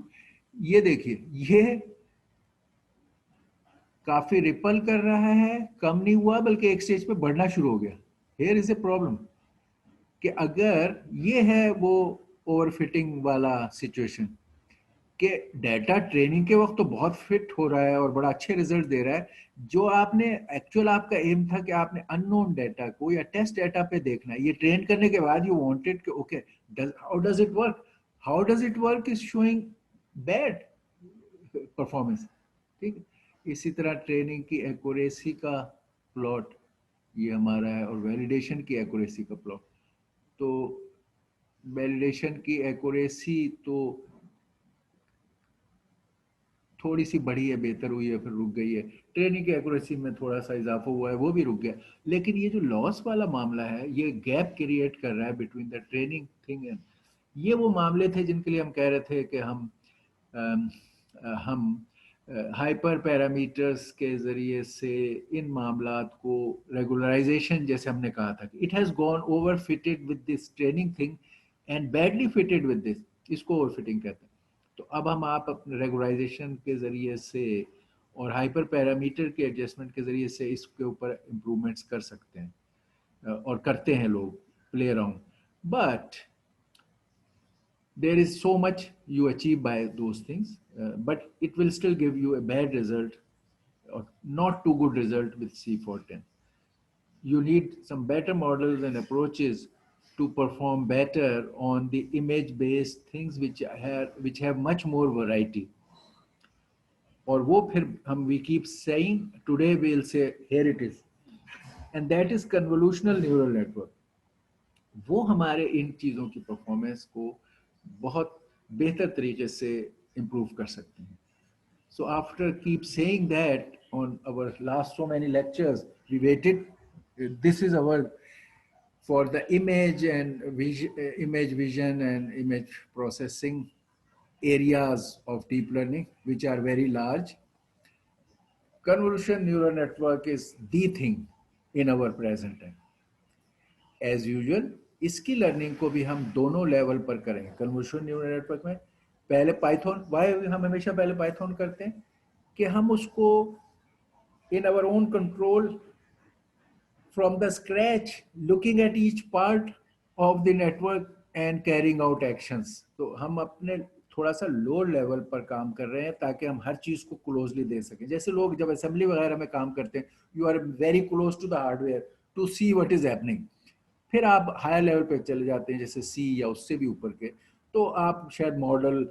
ये देखिए ये काफी रिपल कर रहा है, कम नहीं हुआ बल्कि एक स्टेज पे बढ़ना शुरू हो गया. हियर इज ए प्रॉब्लम कि अगर ये है वो ओवरफिटिंग वाला सिचुएशन कि डाटा ट्रेनिंग के वक्त तो बहुत फिट हो रहा है और बड़ा अच्छे रिजल्ट दे रहा है, जो आपने एक्चुअल आपका एम था कि आपने अननोन डाटा को या टेस्ट डाटा पे देखना है, ये ट्रेन करने के बाद यू वांटेड कि okay how does it work, how does it work is showing bad performance. ठीक है, इसी तरह ट्रेनिंग की एक्यूरेसी का प्लॉट ये हमारा है और वैलिडेशन की एक्यूरेसी का प्लॉट. तो वैलिडेशन की एक्यूरेसी तो थोड़ी सी बढ़ी है, बेहतर हुई है, फिर रुक गई है. ट्रेनिंग की एक्यूरेसी में थोड़ा सा इजाफा हुआ है, वो भी रुक गया. लेकिन ये जो लॉस वाला मामला है ये गैप क्रिएट कर रहा है between the training thing and, ये वो मामले थे जिनके लिए हम कह रहे थे कि हम हाइपर पैरामीटर्स के ज़रिए से इन मामलात को रेगुलराइजेशन, जैसे हमने कहा था कि it has gone over fitted with this training thing and badly fitted with this, इसको ओवर फिटिंग कहते हैं. तो अब हम आप अपने रेगुलराइजेशन के ज़रिए से और हाइपर पैरामीटर के एडजस्टमेंट के ज़रिए से इसके ऊपर इम्प्रूवमेंट्स कर सकते हैं और करते हैं लोग, play around. But there is so much you achieve by those things, but it will still give you a bad result or not too good result with C410. You need some better models and approaches to perform better on the image based things which have much more variety. और वो फिर हम we keep saying today we'll say here it is, and that is convolutional neural network. वो हमारे इन चीज़ों की performance को बहुत बेहतर तरीके से इम्प्रूव कर सकते हैं. So after keep saying that on our last so many lectures, we waited. This is our for the image and image vision and image processing areas of deep learning, which are very large. Convolution neural network is the thing in our present time. As usual, इसकी learning को भी हम दोनों level पर करेंगे convolution neural network में। पहले Python, Y हम हमेशा पहले पाइथन करते हैं कि हम उसको in our own control from the scratch, looking at each part of the network and carrying out actions. तो हम अपने थोड़ा सा लो लेवल पर काम कर रहे हैं ताकि हम हर चीज को क्लोजली दे सकें। जैसे लोग जब असेंबली वगैरह में काम करते हैं, you are very close to the hardware to see what is happening. फिर आप हायर लेवल पे चले जाते हैं जैसे सी या उससे भी ऊपर के, तो आप शायद मॉडल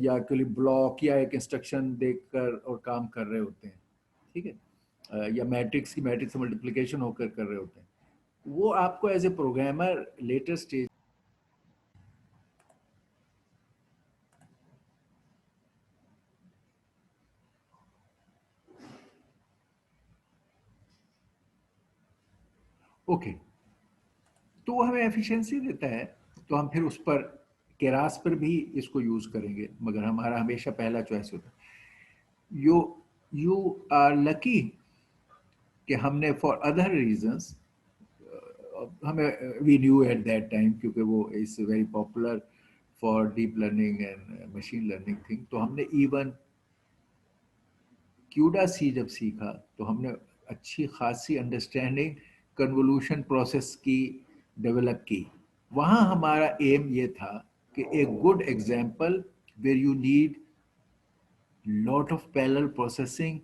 या कोई ब्लॉक या एक इंस्ट्रक्शन देखकर और काम कर रहे होते हैं, ठीक है, या मैट्रिक्स की मैट्रिक्स मल्टीप्लिकेशन होकर कर रहे होते हैं। वो आपको as a programmer later stage okay, तो वो हमें एफिशिएंसी देता है, तो हम फिर उस पर केरास पर भी इसको यूज करेंगे, मगर हमारा हमेशा पहला चॉइस होता है। यू आर लकी कि हमने फॉर अदर रीजंस हमें we knew at that time, क्योंकि वो is very popular for deep learning and machine learning thing, तो हमने इवन क्यूडा सी जब सीखा तो हमने अच्छी खासी अंडरस्टैंडिंग कन्वोल्यूशन प्रोसेस की डेवलप की। वहाँ हमारा एम ये था कि एक good example where you need lot of parallel processing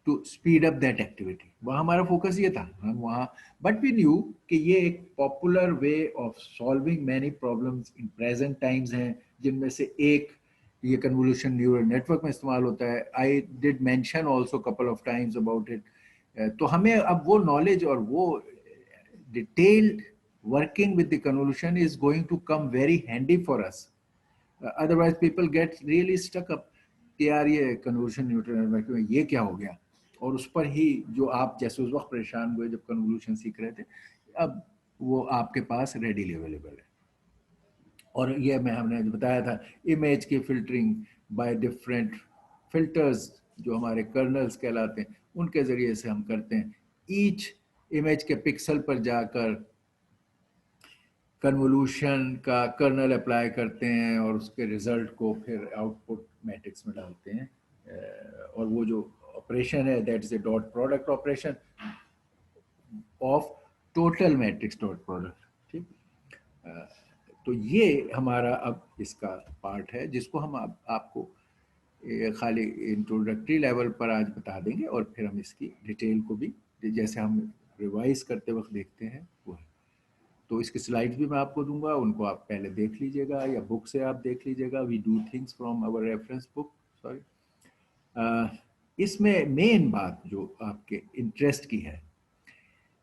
to speed up that activity, वहाँ हमारा फोकस ये था। हम वहाँ बट वी न्यू कि ये एक popular way of solving many problems in present times हैं, जिनमें से एक ये कन्वोल्यूशन न्यूरल नेटवर्क में इस्तेमाल होता है। I did mention also couple of times about it. तो हमें अब वो नॉलेज और वो detailed working with the convolution is going to come very handy for us. Otherwise people get really stuck up कि यार ये कन्वोल्यूशन न्यूटन नेटवर्क में ये क्या हो गया, और उस पर ही जो आप जैसे उस वक्त परेशान हुए जब कन्वोल्यूशन सीख रहे थे, अब वो आपके पास रेडीली अवेलेबल है। और ये मैं हमने जो बताया था इमेज की फिल्टरिंग बाय डिफरेंट फिल्टर्स जो हमारे कर्नल्स कहलाते हैं, उनके ज़रिए से हम करते हैं। ईच इमेज के पिक्सल पर जाकर कन्वोल्यूशन का कर्नल अप्लाई करते हैं और उसके रिजल्ट को फिर आउटपुट मैट्रिक्स में डालते हैं। और वो जो ऑपरेशन है that is a dot product operation of total matrix dot product, ठीक। तो ये हमारा अब इसका पार्ट है जिसको हम आपको खाली इंट्रोडक्टरी लेवल पर आज बता देंगे, और फिर हम इसकी डिटेल को भी जैसे हम रिवाइज करते वक्त देखते हैं वो है। तो इसके स्लाइड्स भी मैं आपको दूंगा, उनको आप पहले देख लीजिएगा या बुक से आप देख लीजिएगा। We do things from our reference book, sorry. इसमें मेन बात जो आपके इंटरेस्ट की है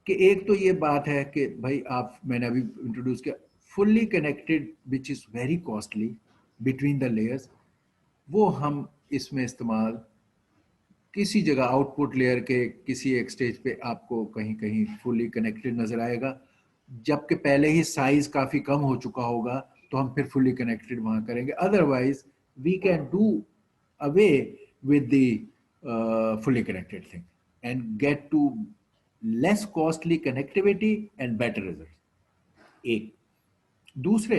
कि एक तो ये बात है कि भाई आप, मैंने अभी इंट्रोड्यूस किया fully connected which is very costly between the layers, वो हम इसमें इस्तेमाल किसी जगह आउटपुट लेयर के किसी एक स्टेज पे आपको कहीं कहीं फुल्ली कनेक्टेड नजर आएगा, जबकि पहले ही साइज काफी कम हो चुका होगा तो हम फिर फुल्ली कनेक्टेड वहां करेंगे। Otherwise we can do away with the fully connected thing and get to less costly connectivity and better result. एक दूसरे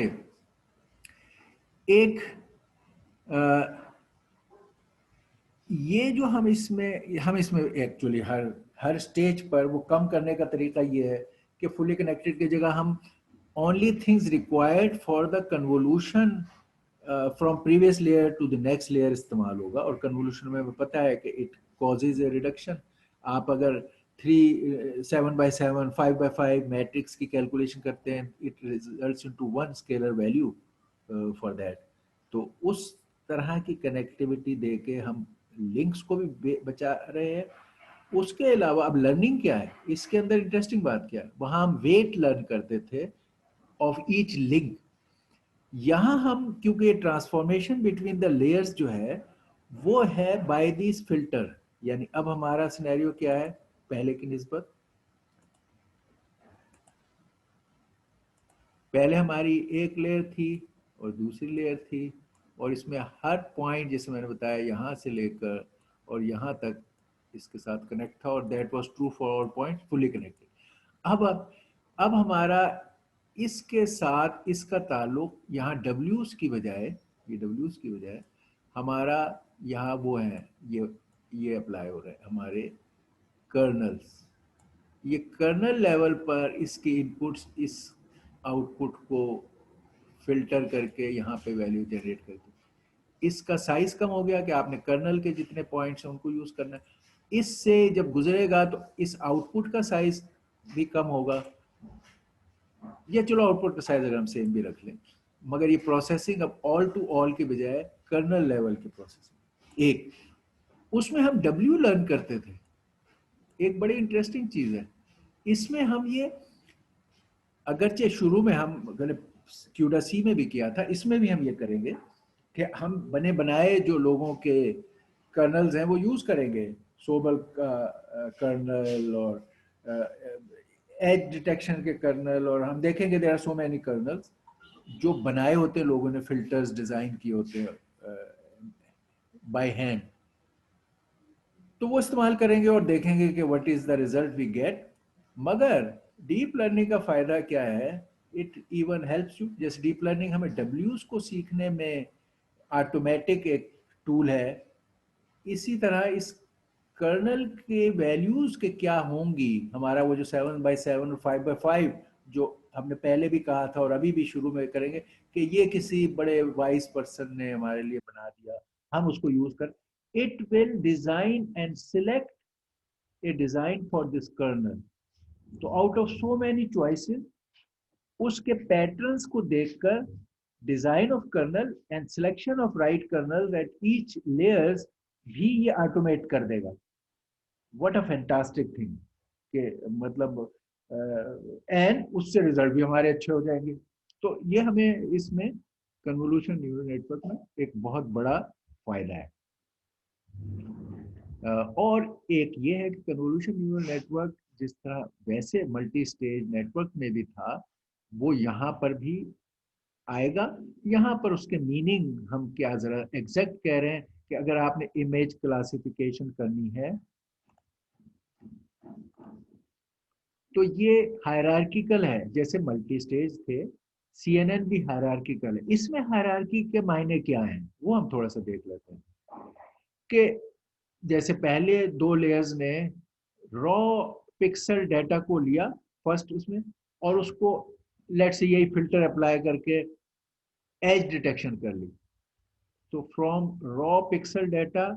एक ये जो हम इसमें एक्चुअली हर स्टेज पर वो कम करने का तरीका ये है कि फुली कनेक्टेड की जगह हम only things required for the convolution from previous layer to the next layer इस्तेमाल होगा। और कन्वोल्यूशन में हमें पता है कि इट कॉजेज ए रिडक्शन। आप अगर 7x7 5x5 मैट्रिक्स की कैलकुलेशन करते हैं, it results into 1 scalar value for that. तो उस तरह की कनेक्टिविटी देके हम लिंक्स को भी बचा रहे हैं। उसके अलावा अब लर्निंग क्या है इसके अंदर, इंटरेस्टिंग बात क्या है, वहां हम वेट लर्न करते थे ऑफ ईच लिंक। यहां हम क्योंकि ये ट्रांसफॉर्मेशन बिटवीन द लेयर्स जो है वो है बाय दिस फिल्टर, यानी अब हमारा सिनेरियो क्या है पहले की निस्बत। पहले हमारी एक लेयर थी और दूसरी लेयर थी, और इसमें हर पॉइंट जैसे मैंने बताया यहाँ से लेकर और यहाँ तक इसके साथ कनेक्ट था, और that was true for all point fully connected. अब हमारा इसके साथ इसका ताल्लुक यहाँ W's की बजाय, ये W's की बजाय हमारा यहाँ वो है, ये अप्लाई हो रहा है हमारे कर्नल्स। ये कर्नल लेवल पर इसके इनपुट्स इस आउटपुट को फिल्टर करके यहाँ पे वैल्यू जनरेट करती। इसका साइज कम हो गया कि आपने कर्नल के जितने पॉइंट्स हैं उनको यूज करना है। इससे जब गुजरेगा तो इस आउटपुट का साइज भी कम होगा, या चलो आउटपुट का साइज अगर हम सेम भी रख लें, मगर ये प्रोसेसिंग अब ऑल टू ऑल के बजाय कर्नल लेवल की प्रोसेसिंग। एक उसमें हम W लर्न करते थे, एक बड़ी इंटरेस्टिंग चीज है इसमें। हम ये अगरचे शुरू में हम क्यूडा सी में भी किया था, इसमें भी हम ये करेंगे कि हम बने बनाए जो लोगों के कर्नल्स हैं वो यूज करेंगे, सोबल का कर्नल और एज डिटेक्शन के कर्नल, और हम देखेंगे there are so many kernels जो बनाए होते हैं लोगों ने, फिल्टर्स डिजाइन किए होते हैं बाय हैंड, तो वो इस्तेमाल करेंगे और देखेंगे कि what is the result we get. मगर डीप लर्निंग का फायदा क्या है, इट इवन हेल्प्स यू। जैसे डीप लर्निंग हमें W's को सीखने में ऑटोमेटिक एक टूल है, इसी तरह इस कर्नल के वैल्यूज के क्या होंगी, हमारा वो जो 7x7 और 5x5 जो हमने पहले भी कहा था और अभी भी शुरू में करेंगे कि ये किसी बड़े वाइज पर्सन ने हमारे लिए बना दिया, हम उसको यूज कर, it will design and select a design for this kernel. तो out of so many choices उसके पैटर्न्स को देखकर design of kernel and selection of right kernel at each layers भी ये ऑटोमेट कर देगा। व्हाट अ फैंटास्टिक थिंग के मतलब, एंड उससे रिजल्ट भी हमारे अच्छे हो जाएंगे। तो ये हमें इसमें कन्वोल्यूशन न्यूरल नेटवर्क में एक बहुत बड़ा फायदा है। और एक ये है कि कन्वोल्यूशन न्यूरल नेटवर्क जिस तरह वैसे मल्टी स्टेज नेटवर्क में भी था, वो यहाँ पर भी आएगा। यहाँ पर उसके मीनिंग हम क्या जरा एग्जैक्ट कह रहे हैं कि अगर आपने इमेज क्लासिफिकेशन करनी है तो ये हायरार्किकल है, जैसे मल्टी स्टेज थे, CNN भी हायरार्किकल है। इसमें हायरार्की के मायने क्या हैं वो हम थोड़ा सा देख लेते हैं कि जैसे पहले दो लेयर्स ने रॉ पिक्सल डाटा को लिया फर्स्ट उसमें, और उसको लेट्स से यही फिल्टर अप्लाई करके एज डिटेक्शन कर ली। तो from raw pixel data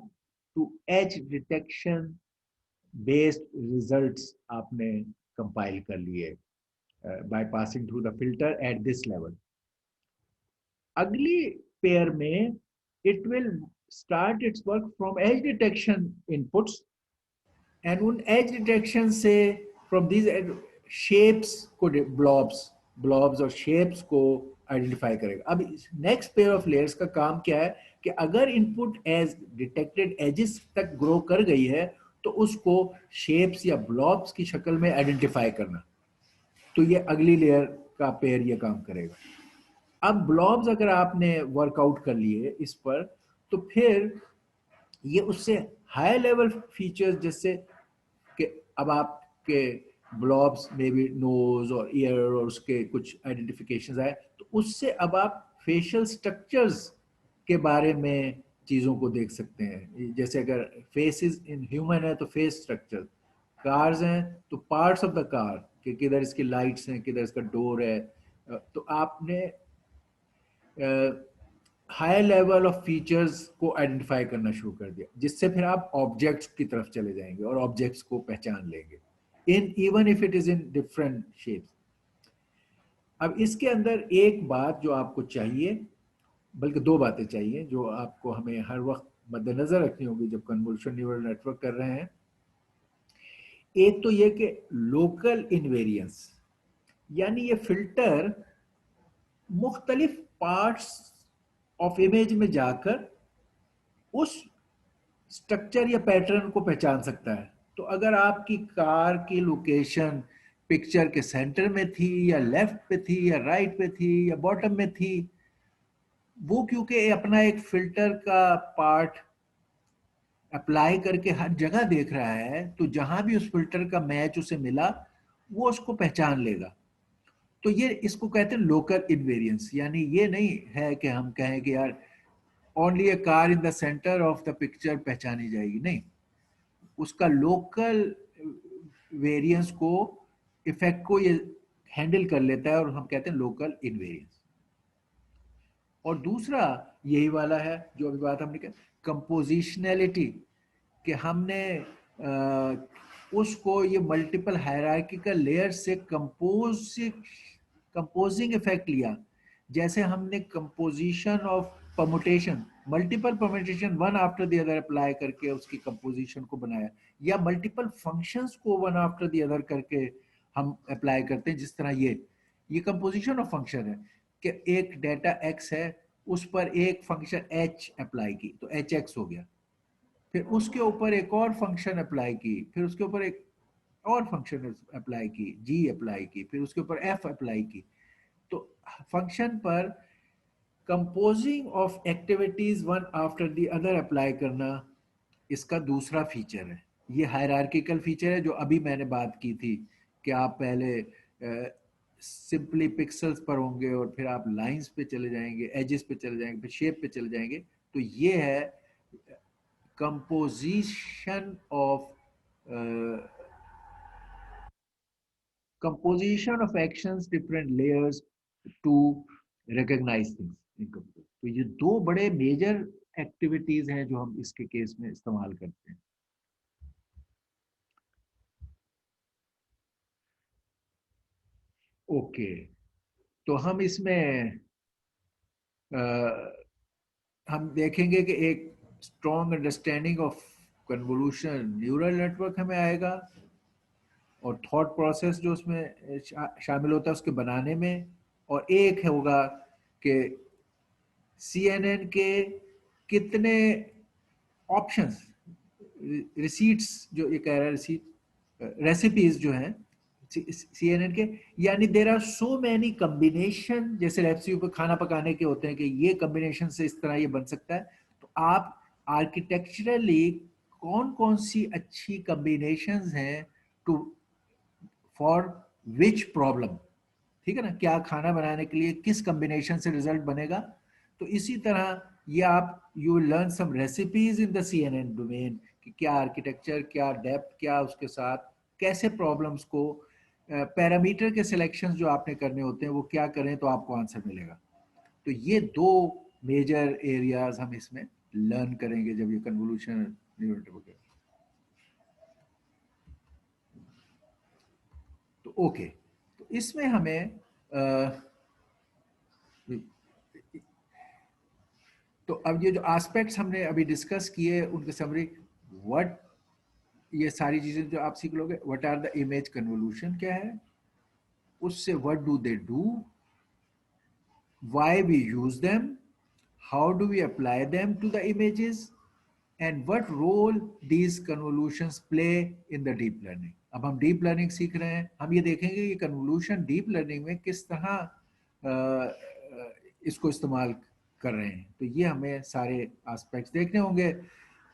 to edge detection based results आपने कंपाइल कर लिए by passing through the filter at this level. अगली पेयर में it will start its work from edge detection inputs, and उन edge detection से from these shapes को, blobs और shapes को आइडेंटिफाई करेगा। अब नेक्स्ट पेयर ऑफ लेयर्स का काम क्या है कि अगर इनपुट एज डिटेक्टेड एजेस तक ग्रो कर गई है तो उसको शेप्स या ब्लॉब्स की शक्ल में आइडेंटिफाई करना। तो ये अगली लेयर का पेयर ये काम करेगा। अब ब्लॉब्स अगर आपने वर्कआउट कर लिए इस पर, तो फिर ये उससे हाई लेवल फीचर्स, जैसे कि अब आपके ब्लॉब्स में भी नोज और ईयर और उसके कुछ आइडेंटिफिकेशंस आए, तो उससे अब आप फेशियल स्ट्रक्चर्स के बारे में चीज़ों को देख सकते हैं। जैसे अगर फेसेस इन ह्यूमन है तो फेस स्ट्रक्चर, कार्स हैं तो पार्ट्स ऑफ द कार, कि किधर इसकी लाइट्स हैं, किधर इसका डोर है। तो आपने हाई लेवल ऑफ फीचर्स को आइडेंटिफाई करना शुरू कर दिया, जिससे फिर आप ऑब्जेक्ट्स की तरफ चले जाएंगे और ऑब्जेक्ट्स को पहचान लेंगे in even if it is in different shapes. अब इसके अंदर एक बात जो आपको चाहिए, बल्कि दो बातें चाहिए जो आपको हमें हर वक्त मद्देनजर रखनी होगी जब कन्वोल्यूशन न्यूरल नेटवर्क कर रहे हैं। एक तो ये कि लोकल इनवेरियंस, यानी ये फिल्टर मुख्तलिफ पार्ट्स ऑफ इमेज में जाकर उस स्ट्रक्चर या पैटर्न को पहचान सकता है। तो अगर आपकी कार की लोकेशन पिक्चर के सेंटर में थी या लेफ्ट पे थी या राइट पे थी या बॉटम में थी, वो क्योंकि अपना एक फिल्टर का पार्ट अप्लाई करके हर जगह देख रहा है, तो जहां भी उस फिल्टर का मैच उसे मिला वो उसको पहचान लेगा। तो ये इसको कहते हैं लोकल इनवेरियंस, यानी ये नहीं है कि हम कहें कि यार only A car in the centre of the picture पहचानी जाएगी, नहीं, उसका लोकल वेरिएंस को, इफेक्ट को ये हैंडल कर लेता है और हम कहते हैं लोकल इनवेरियंस। और दूसरा यही वाला है जो अभी बात हमने कहा, कंपोजिशनैलिटी, कि हमने उसको ये मल्टीपल हायरार्किकल लेयर से कंपोजिंग इफेक्ट लिया। जैसे हमने composition of permutation, multiple permutation one after the other apply करके उसकी कंपोजिशन को बनाया, या मल्टीपल फंक्शंस को वन आफ्टर द अदर करके हम अप्लाई करते हैं। जिस तरह ये कंपोजिशन ऑफ फंक्शन है कि एक डेटा एक्स है, उस पर एक फंक्शन एच अप्लाई की तो एच एक्स हो गया, फिर उसके ऊपर एक और फंक्शन अप्लाई की, फिर उसके ऊपर एक और फंक्शन अप्लाई की, जी अप्लाई की, फिर उसके ऊपर एफ अप्लाई की। तो फंक्शन पर composing of activities one after the other apply करना इसका दूसरा फीचर है। ये हायरार्किकल फीचर है जो अभी मैंने बात की थी कि आप पहले सिंपली पिक्सल्स पर होंगे और फिर आप लाइंस पे चले जाएंगे, एजेस पे चले जाएंगे, फिर शेप पे चले जाएंगे। तो ये है composition of actions, different layers to recognize things in computer। तो ये दो बड़े मेजर एक्टिविटीज हैं जो हम इसके केस में इस्तेमाल करते हैं। ओके, तो हम इसमें हम देखेंगे कि एक strong understanding of convolution neural network हमें आएगा, और थॉट प्रोसेस जो उसमें शामिल होता है उसके बनाने में। और एक होगा कि CNN के कितने ऑप्शंस, रिसीट्स, जो ये कह रहा है रिसीट रेसिपीज जो हैं CNN के, यानी there are so many combination, जैसे रेसिपी पे खाना पकाने के होते हैं कि ये कम्बिनेशन से इस तरह ये बन सकता है। तो आप आर्किटेक्चरली कौन कौन सी अच्छी कम्बिनेशंस हैं टू फॉर विच प्रॉब्लम, ठीक है ना, क्या खाना बनाने के लिए किस कॉम्बिनेशन से रिजल्ट बनेगा। तो इसी तरह ये आप you learn some recipes in the CNN domain कि क्या आर्किटेक्चर, क्या डेप्थ, क्या उसके साथ कैसे प्रॉब्लम्स को पैरामीटर के सिलेक्शंस जो आपने करने होते हैं वो क्या करें तो आपको आंसर मिलेगा। तो ये दो मेजर एरियाज हम इसमें लर्न करेंगे जब ये कन्वोल्यूशन न्यूरल नेटवर्क। तो ओके, तो इसमें हमें तो अब ये जो एस्पेक्ट्स हमने अभी डिस्कस किए उनके समरी, व्हाट, ये सारी चीजें जो आप सीख लोगे, what are the image convolution क्या है, उससे what do they do, why we use them, how do we apply them to the images, and what role these convolutions play in the deep learning. अब हम deep learning सीख रहे हैं, हम ये देखेंगे कि कन्वोल्यूशन डीप लर्निंग में किस तरह इसको इस्तेमाल कर रहे हैं। तो ये हमें सारे एस्पेक्ट्स देखने होंगे।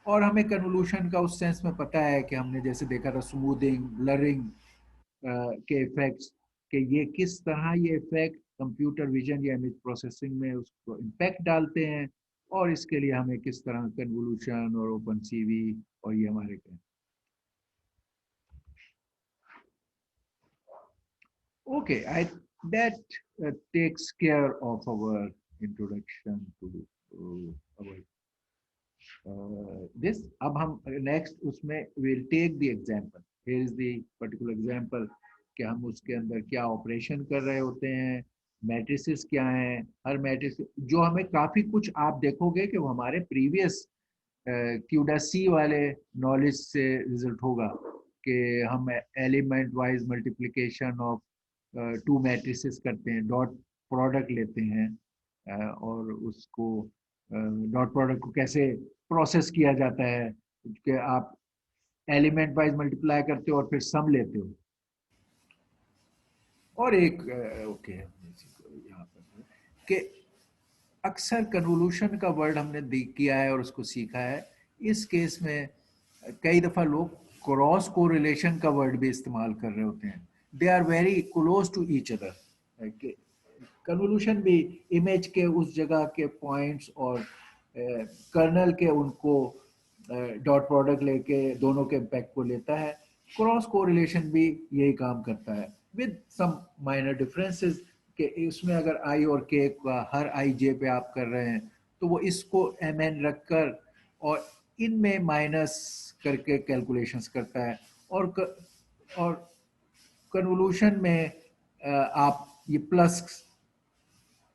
और हमें कन्वोल्यूशन का उस सेंस में पता है कि हमने जैसे देखा था स्मूथिंग, ब्लरिंग के इफेक्ट्स, कि ये किस तरह ये इफेक्ट कंप्यूटर विजन या इमेज प्रोसेसिंग में उसको इम्पैक्ट डालते हैं, और इसके लिए हमें किस तरह कन्वोल्यूशन और ओपन सीवी और ये हमारे क्या। Okay, that takes care of our introduction to this. अब हम next उसमें we'll take the example. Here is the particular example कि हम उसके अंदर क्या ऑपरेशन कर रहे होते हैं, मैट्रिसेस क्या हैं, हर मैट्रिक्स जो हमें काफ़ी कुछ आप देखोगे कि वो हमारे प्रीवियस क्यूडासी वाले नॉलेज से रिजल्ट होगा कि हम element wise multiplication of to matrices करते हैं, डॉट प्रोडक्ट लेते हैं और उसको डॉट प्रोडक्ट को कैसे प्रोसेस किया जाता है कि आप एलिमेंट वाइज मल्टीप्लाई करते हो और फिर सम लेते हो। और एक ओके यहाँ पर कि अक्सर कन्वोल्यूशन का वर्ड हमने किया है और उसको सीखा है। इस केस में कई दफ़ा लोग क्रॉस कोरिलेशन का वर्ड भी इस्तेमाल कर रहे होते हैं। They are very close to each other. Convolution भी इमेज के उस जगह के पॉइंट्स और कर्नल के उनको डॉट प्रोडक्ट लेके दोनों के इम्पैक्ट को लेता है। क्रॉस कोरिलेशन भी यही काम करता है विद सम माइनर डिफरेंसेस कि इसमें अगर आई और के का हर आई जे पे आप कर रहे हैं तो वो इसको एम एन रख कर और इनमें माइनस करके कैलकुलेशंस करता है। और कन्वोल्यूशन में आप ये प्लस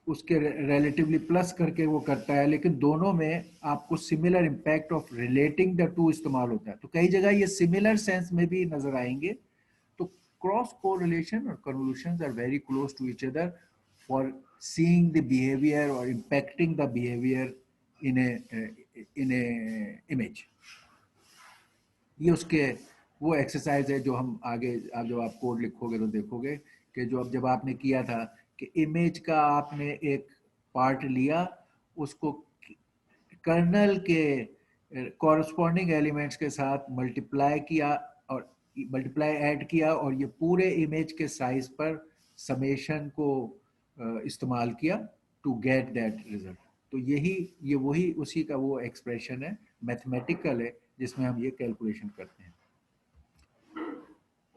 उसके रिलेटिवली प्लस करके वो करता है, लेकिन दोनों में आपको similar impact of relating the two इस्तेमाल होता है। तो कई जगह ये सिमिलर सेंस में भी नजर आएंगे। तो क्रॉस कोरिलेशन और convolutions are very close to each other for seeing the behaviour और impacting the behaviour in a image. ये उसके वो एक्सरसाइज है जो हम आगे आप जब आप कोड लिखोगे तो देखोगे कि जो अब जब आपने किया था कि इमेज का आपने एक पार्ट लिया, उसको कर्नल के कॉरस्पॉन्डिंग एलिमेंट्स के साथ मल्टीप्लाई किया और मल्टीप्लाई ऐड किया और ये पूरे इमेज के साइज पर समेशन को इस्तेमाल किया टू गेट दैट रिजल्ट। तो ये वही उसी का वो एक्सप्रेशन है, मैथमेटिकल है, जिसमें हम ये कैलकुलेशन करते हैं।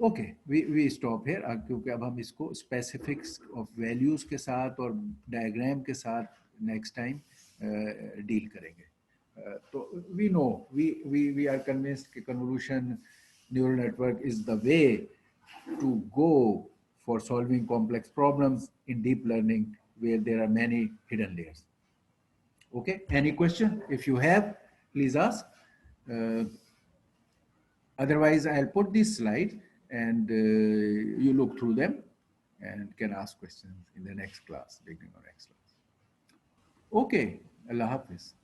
ओके, वी स्टॉप हियर क्योंकि अब हम इसको स्पेसिफिक्स ऑफ वैल्यूज के साथ और डायग्राम के साथ नेक्स्ट टाइम डील करेंगे। तो वी आर कन्विंस्ड कि convolution neural network is the way to go for solving complex problems in deep learning where there are many hidden layers. Okay, any question? If you have, please ask. Otherwise, I'll put these slides and you look through them and can ask questions in the next class, beginning of next class. Okay, Allah Hafiz.